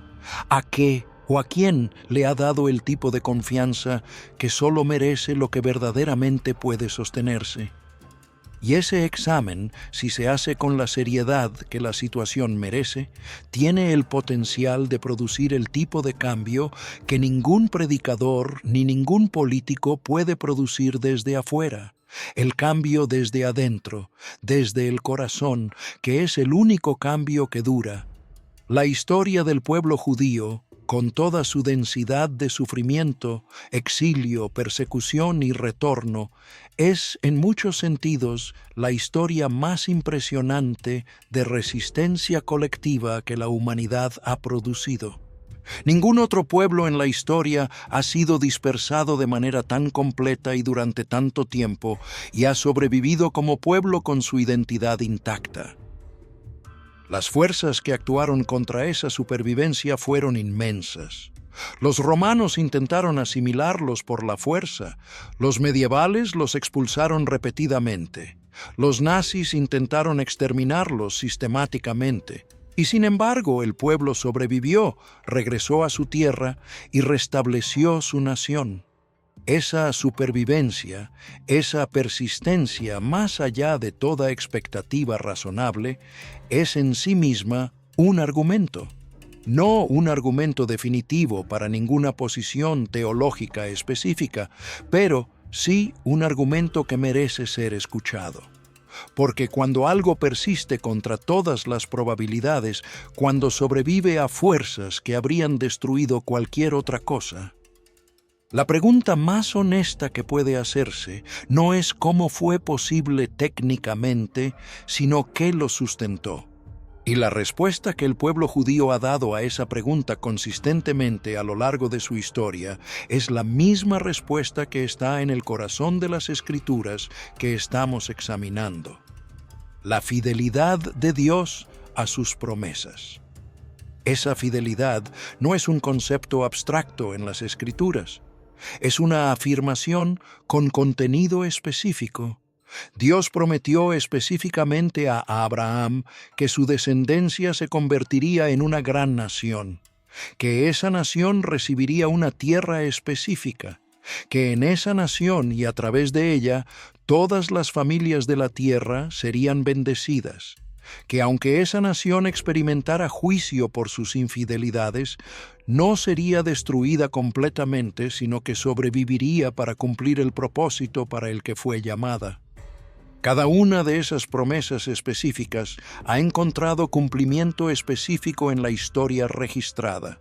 a qué o a quién le ha dado el tipo de confianza que solo merece lo que verdaderamente puede sostenerse. Y ese examen, si se hace con la seriedad que la situación merece, tiene el potencial de producir el tipo de cambio que ningún predicador ni ningún político puede producir desde afuera. El cambio desde adentro, desde el corazón, que es el único cambio que dura. La historia del pueblo judío, con toda su densidad de sufrimiento, exilio, persecución y retorno, es en muchos sentidos la historia más impresionante de resistencia colectiva que la humanidad ha producido. Ningún otro pueblo en la historia ha sido dispersado de manera tan completa y durante tanto tiempo y ha sobrevivido como pueblo con su identidad intacta. Las fuerzas que actuaron contra esa supervivencia fueron inmensas. Los romanos intentaron asimilarlos por la fuerza, los medievales los expulsaron repetidamente, los nazis intentaron exterminarlos sistemáticamente, y sin embargo el pueblo sobrevivió, regresó a su tierra y restableció su nación. Esa supervivencia, esa persistencia más allá de toda expectativa razonable, es en sí misma un argumento. No un argumento definitivo para ninguna posición teológica específica, pero sí un argumento que merece ser escuchado. Porque cuando algo persiste contra todas las probabilidades, cuando sobrevive a fuerzas que habrían destruido cualquier otra cosa, la pregunta más honesta que puede hacerse no es cómo fue posible técnicamente, sino qué lo sustentó. Y la respuesta que el pueblo judío ha dado a esa pregunta consistentemente a lo largo de su historia es la misma respuesta que está en el corazón de las Escrituras que estamos examinando: la fidelidad de Dios a sus promesas. Esa fidelidad no es un concepto abstracto en las Escrituras, es una afirmación con contenido específico. Dios prometió específicamente a Abraham que su descendencia se convertiría en una gran nación, que esa nación recibiría una tierra específica, que en esa nación y a través de ella todas las familias de la tierra serían bendecidas, que aunque esa nación experimentara juicio por sus infidelidades, no sería destruida completamente, sino que sobreviviría para cumplir el propósito para el que fue llamada. Cada una de esas promesas específicas ha encontrado cumplimiento específico en la historia registrada,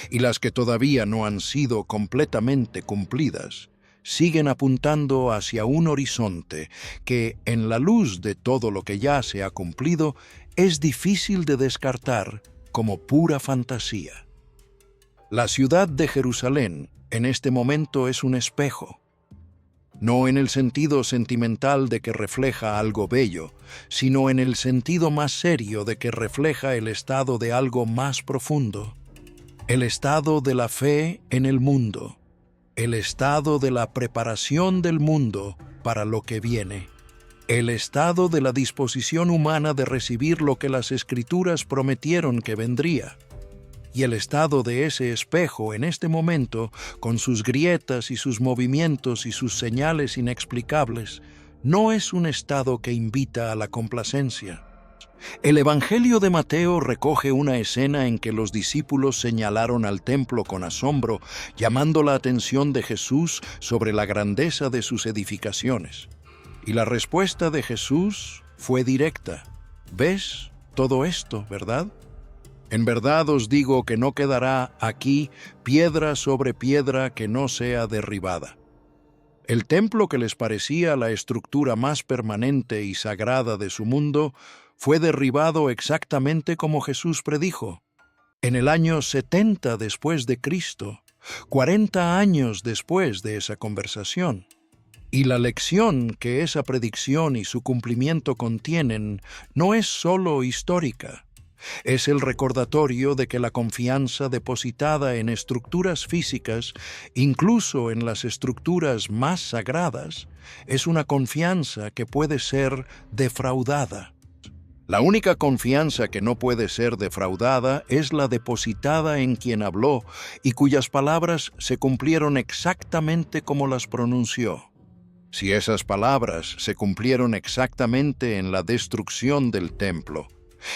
y las que todavía no han sido completamente cumplidas siguen apuntando hacia un horizonte que, en la luz de todo lo que ya se ha cumplido, es difícil de descartar como pura fantasía. La ciudad de Jerusalén en este momento es un espejo, no en el sentido sentimental de que refleja algo bello, sino en el sentido más serio de que refleja el estado de algo más profundo, el estado de la fe en el mundo, el estado de la preparación del mundo para lo que viene, el estado de la disposición humana de recibir lo que las Escrituras prometieron que vendría. Y el estado de ese espejo en este momento, con sus grietas y sus movimientos y sus señales inexplicables, no es un estado que invita a la complacencia. El Evangelio de Mateo recoge una escena en que los discípulos señalaron al templo con asombro, llamando la atención de Jesús sobre la grandeza de sus edificaciones. Y la respuesta de Jesús fue directa: ¿ves todo esto, verdad? En verdad os digo que no quedará aquí piedra sobre piedra que no sea derribada. El templo que les parecía la estructura más permanente y sagrada de su mundo fue derribado exactamente como Jesús predijo, en el año 70 después de Cristo, 40 años después de esa conversación. Y la lección que esa predicción y su cumplimiento contienen no es solo histórica. Es el recordatorio de que la confianza depositada en estructuras físicas, incluso en las estructuras más sagradas, es una confianza que puede ser defraudada. La única confianza que no puede ser defraudada es la depositada en quien habló y cuyas palabras se cumplieron exactamente como las pronunció. Si esas palabras se cumplieron exactamente en la destrucción del templo,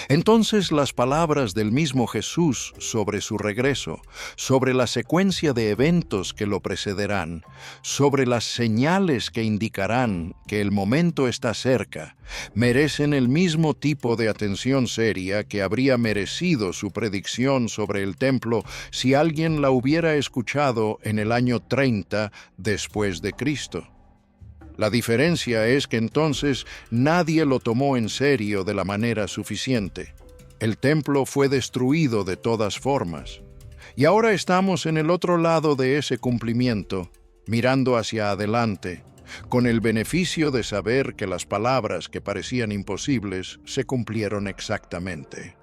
entonces las palabras del mismo Jesús sobre su regreso, sobre la secuencia de eventos que lo precederán, sobre las señales que indicarán que el momento está cerca, merecen el mismo tipo de atención seria que habría merecido su predicción sobre el templo si alguien la hubiera escuchado en el año 30 después de Cristo. La diferencia es que entonces nadie lo tomó en serio de la manera suficiente. El templo fue destruido de todas formas. Y ahora estamos en el otro lado de ese cumplimiento, mirando hacia adelante, con el beneficio de saber que las palabras que parecían imposibles se cumplieron exactamente.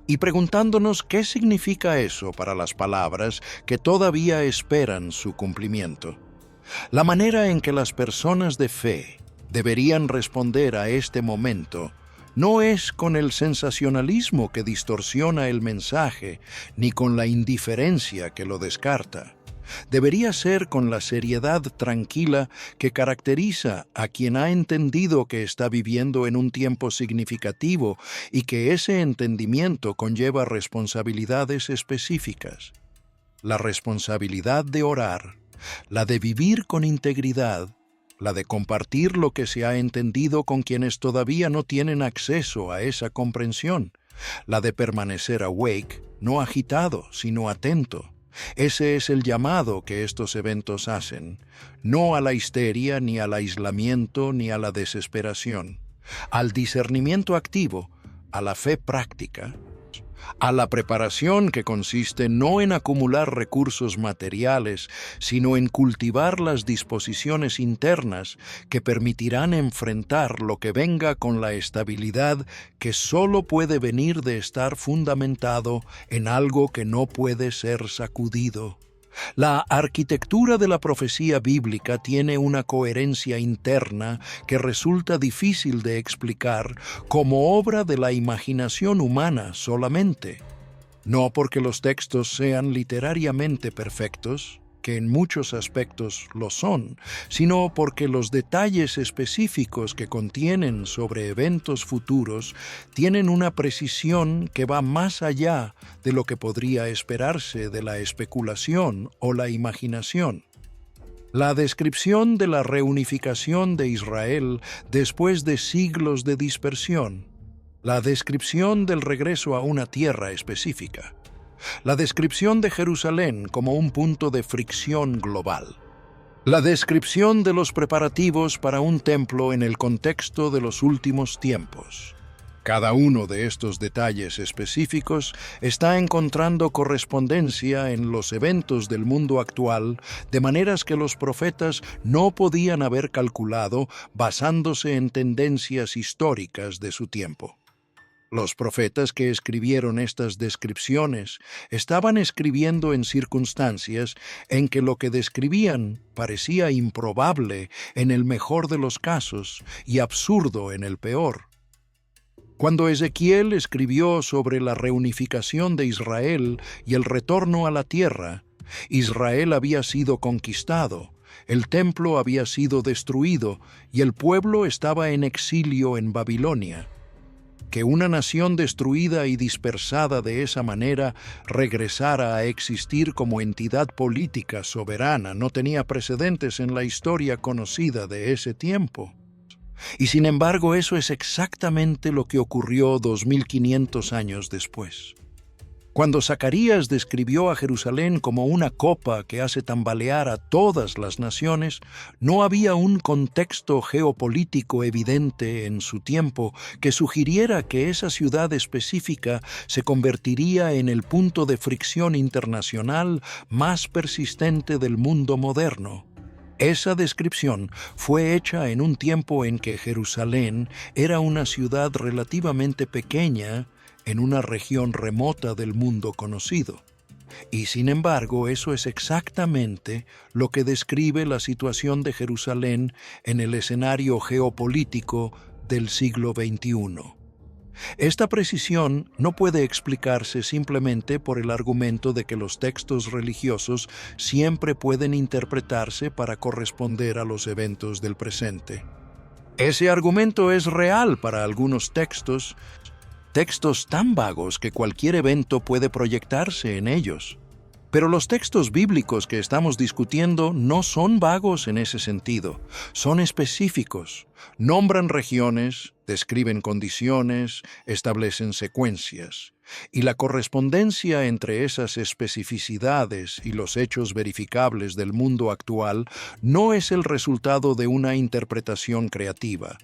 Y preguntándonos qué significa eso para las palabras que todavía esperan su cumplimiento. La manera en que las personas de fe deberían responder a este momento no es con el sensacionalismo que distorsiona el mensaje, ni con la indiferencia que lo descarta. Debería ser con la seriedad tranquila que caracteriza a quien ha entendido que está viviendo en un tiempo significativo y que ese entendimiento conlleva responsabilidades específicas. La responsabilidad de orar, la de vivir con integridad, la de compartir lo que se ha entendido con quienes todavía no tienen acceso a esa comprensión, la de permanecer awake, no agitado, sino atento. Ese es el llamado que estos eventos hacen, no a la histeria, ni al aislamiento, ni a la desesperación, al discernimiento activo, a la fe práctica, a la preparación que consiste no en acumular recursos materiales, sino en cultivar las disposiciones internas que permitirán enfrentar lo que venga con la estabilidad que solo puede venir de estar fundamentado en algo que no puede ser sacudido. La arquitectura de la profecía bíblica tiene una coherencia interna que resulta difícil de explicar como obra de la imaginación humana solamente. No porque los textos sean literariamente perfectos, que en muchos aspectos lo son, sino porque los detalles específicos que contienen sobre eventos futuros tienen una precisión que va más allá de lo que podría esperarse de la especulación o la imaginación. La descripción de la reunificación de Israel después de siglos de dispersión, la descripción del regreso a una tierra específica, la descripción de Jerusalén como un punto de fricción global, la descripción de los preparativos para un templo en el contexto de los últimos tiempos. Cada uno de estos detalles específicos está encontrando correspondencia en los eventos del mundo actual de maneras que los profetas no podían haber calculado basándose en tendencias históricas de su tiempo. Los profetas que escribieron estas descripciones estaban escribiendo en circunstancias en que lo que describían parecía improbable en el mejor de los casos y absurdo en el peor. Cuando Ezequiel escribió sobre la reunificación de Israel y el retorno a la tierra, Israel había sido conquistado, el templo había sido destruido y el pueblo estaba en exilio en Babilonia. Que una nación destruida y dispersada de esa manera regresara a existir como entidad política soberana no tenía precedentes en la historia conocida de ese tiempo. Y sin embargo, eso es exactamente lo que ocurrió 2500 años después. Cuando Zacarías describió a Jerusalén como una copa que hace tambalear a todas las naciones, no había un contexto geopolítico evidente en su tiempo que sugiriera que esa ciudad específica se convertiría en el punto de fricción internacional más persistente del mundo moderno. Esa descripción fue hecha en un tiempo en que Jerusalén era una ciudad relativamente pequeña en una región remota del mundo conocido. Y sin embargo, eso es exactamente lo que describe la situación de Jerusalén en el escenario geopolítico del siglo XXI. Esta precisión no puede explicarse simplemente por el argumento de que los textos religiosos siempre pueden interpretarse para corresponder a los eventos del presente. Ese argumento es real para algunos textos tan vagos que cualquier evento puede proyectarse en ellos. Pero los textos bíblicos que estamos discutiendo no son vagos en ese sentido, son específicos, nombran regiones, describen condiciones, establecen secuencias, y la correspondencia entre esas especificidades y los hechos verificables del mundo actual no es el resultado de una interpretación creativa,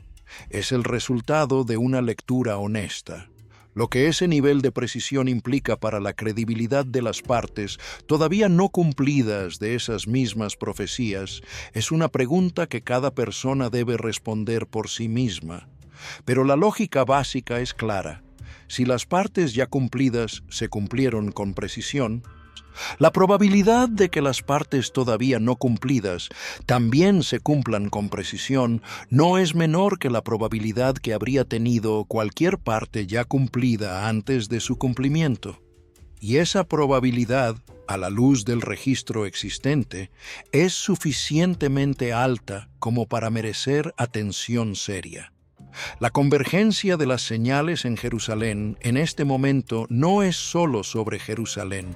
es el resultado de una lectura honesta. Lo que ese nivel de precisión implica para la credibilidad de las partes todavía no cumplidas de esas mismas profecías es una pregunta que cada persona debe responder por sí misma. Pero la lógica básica es clara. Si las partes ya cumplidas se cumplieron con precisión, la probabilidad de que las partes todavía no cumplidas también se cumplan con precisión no es menor que la probabilidad que habría tenido cualquier parte ya cumplida antes de su cumplimiento. Y esa probabilidad, a la luz del registro existente, es suficientemente alta como para merecer atención seria. La convergencia de las señales en Jerusalén en este momento no es solo sobre Jerusalén.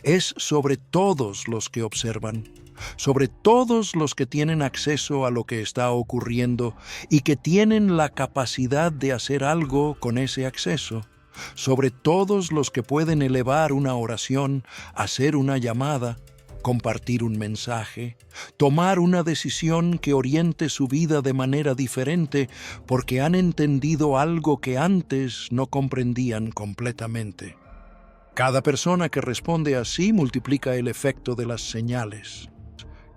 Es sobre todos los que observan, sobre todos los que tienen acceso a lo que está ocurriendo y que tienen la capacidad de hacer algo con ese acceso, sobre todos los que pueden elevar una oración, hacer una llamada, compartir un mensaje, tomar una decisión que oriente su vida de manera diferente porque han entendido algo que antes no comprendían completamente. Cada persona que responde así multiplica el efecto de las señales.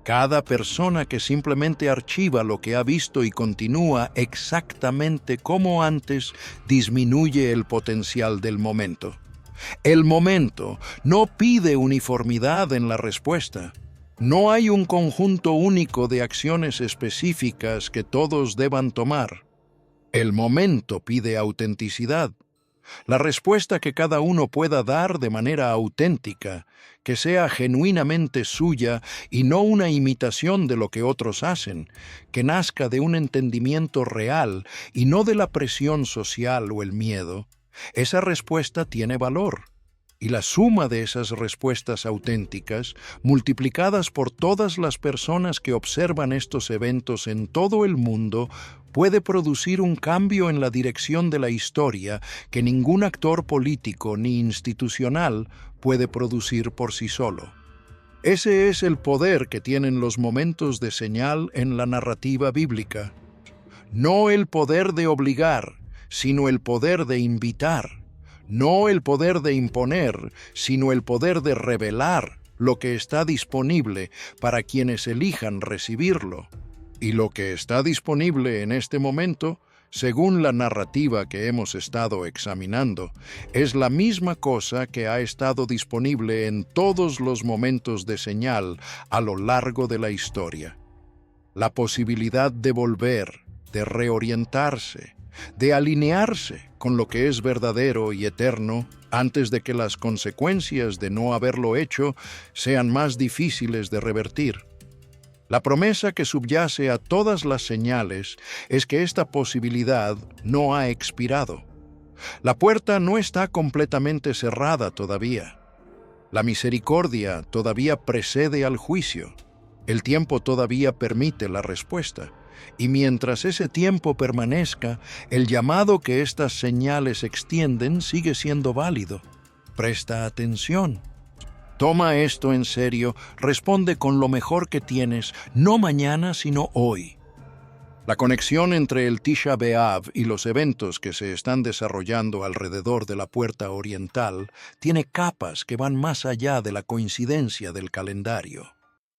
Cada persona que simplemente archiva lo que ha visto y continúa exactamente como antes disminuye el potencial del momento. El momento no pide uniformidad en la respuesta. No hay un conjunto único de acciones específicas que todos deban tomar. El momento pide autenticidad. La respuesta que cada uno pueda dar de manera auténtica, que sea genuinamente suya y no una imitación de lo que otros hacen, que nazca de un entendimiento real y no de la presión social o el miedo, esa respuesta tiene valor. Y la suma de esas respuestas auténticas, multiplicadas por todas las personas que observan estos eventos en todo el mundo, puede producir un cambio en la dirección de la historia que ningún actor político ni institucional puede producir por sí solo. Ese es el poder que tienen los momentos de señal en la narrativa bíblica. No el poder de obligar, sino el poder de invitar. No el poder de imponer, sino el poder de revelar lo que está disponible para quienes elijan recibirlo. Y lo que está disponible en este momento, según la narrativa que hemos estado examinando, es la misma cosa que ha estado disponible en todos los momentos de señal a lo largo de la historia. La posibilidad de volver, de reorientarse, de alinearse con lo que es verdadero y eterno antes de que las consecuencias de no haberlo hecho sean más difíciles de revertir. La promesa que subyace a todas las señales es que esta posibilidad no ha expirado. La puerta no está completamente cerrada todavía. La misericordia todavía precede al juicio. El tiempo todavía permite la respuesta. Y mientras ese tiempo permanezca, el llamado que estas señales extienden sigue siendo válido. Presta atención. Toma esto en serio, responde con lo mejor que tienes, no mañana, sino hoy. La conexión entre el Tisha B'Av y los eventos que se están desarrollando alrededor de la puerta oriental tiene capas que van más allá de la coincidencia del calendario.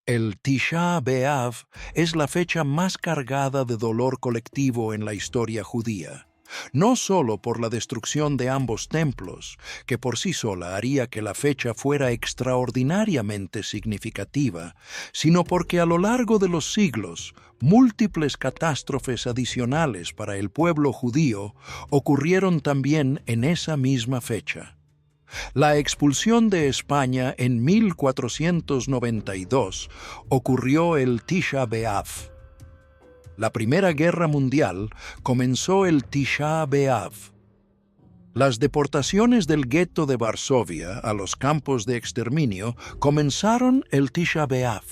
El Tisha B'Av es la fecha más cargada de dolor colectivo en la historia judía, no solo por la destrucción de ambos templos, que por sí sola haría que la fecha fuera extraordinariamente significativa, sino porque a lo largo de los siglos, múltiples catástrofes adicionales para el pueblo judío ocurrieron también en esa misma fecha. La expulsión de España en 1492 ocurrió el Tisha B'Av. La Primera Guerra Mundial comenzó el Tisha B'Av. Las deportaciones del gueto de Varsovia a los campos de exterminio comenzaron el Tisha B'Av.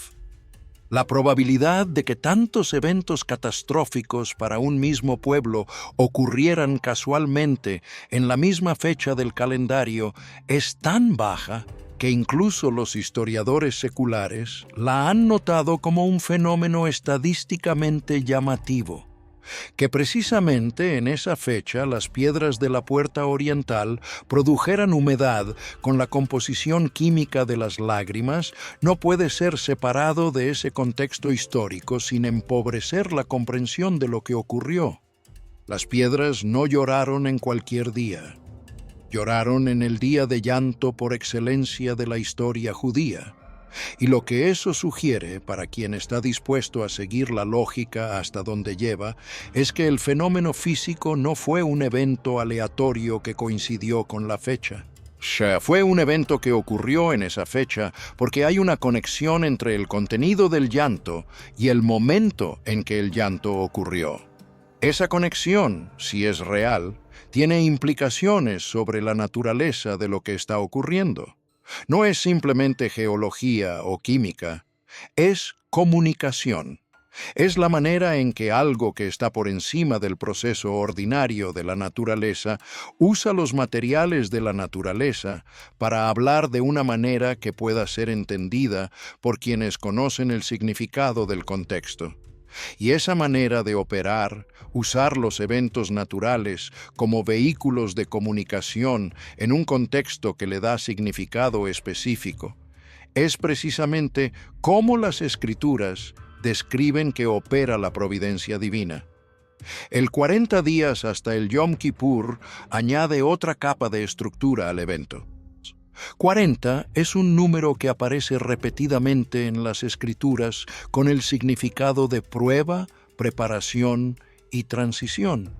La probabilidad de que tantos eventos catastróficos para un mismo pueblo ocurrieran casualmente en la misma fecha del calendario es tan baja que incluso los historiadores seculares la han notado como un fenómeno estadísticamente llamativo. que precisamente en esa fecha las piedras de la puerta oriental produjeran humedad con la composición química de las lágrimas no puede ser separado de ese contexto histórico sin empobrecer la comprensión de lo que ocurrió. Las piedras no lloraron en cualquier día. Lloraron en el día de llanto por excelencia de la historia judía. Y lo que eso sugiere, para quien está dispuesto a seguir la lógica hasta donde lleva, es que el fenómeno físico no fue un evento aleatorio que coincidió con la fecha. Fue un evento que ocurrió en esa fecha porque hay una conexión entre el contenido del llanto y el momento en que el llanto ocurrió. Esa conexión, si es real, tiene implicaciones sobre la naturaleza de lo que está ocurriendo. No es simplemente geología o química, es comunicación. Es la manera en que algo que está por encima del proceso ordinario de la naturaleza usa los materiales de la naturaleza para hablar de una manera que pueda ser entendida por quienes conocen el significado del contexto. Y esa manera de operar, usar los eventos naturales como vehículos de comunicación en un contexto que le da significado específico, es precisamente cómo las Escrituras describen que opera la providencia divina. El 40 días hasta el Yom Kippur añade otra capa de estructura al evento. 40 es un número que aparece repetidamente en las Escrituras con el significado de prueba, preparación y transición.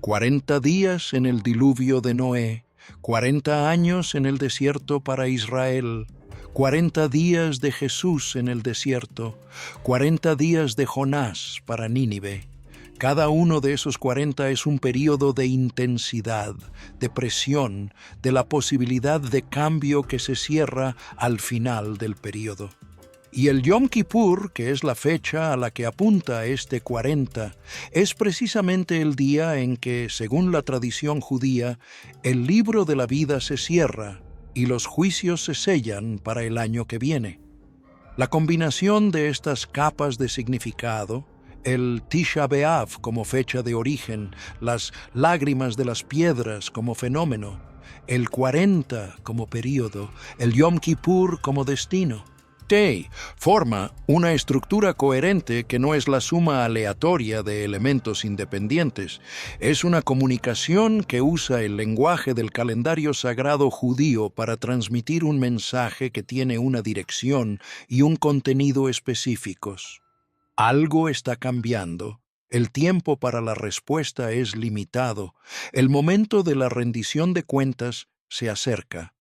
40 días en el diluvio de Noé, 40 años en el desierto para Israel, 40 días de Jesús en el desierto, 40 días de Jonás para Nínive. Cada uno de esos 40 es un período de intensidad, de presión, de la posibilidad de cambio que se cierra al final del período. Y el Yom Kippur, que es la fecha a la que apunta este 40, es precisamente el día en que, según la tradición judía, el libro de la vida se cierra y los juicios se sellan para el año que viene. La combinación de estas capas de significado, el Tisha B'Av como fecha de origen, las lágrimas de las piedras como fenómeno, el 40 como período, el Yom Kippur como destino, forma una estructura coherente que no es la suma aleatoria de elementos independientes. Es una comunicación que usa el lenguaje del calendario sagrado judío para transmitir un mensaje que tiene una dirección y un contenido específicos. Algo está cambiando. El tiempo para la respuesta es limitado. El momento de la rendición de cuentas se acerca.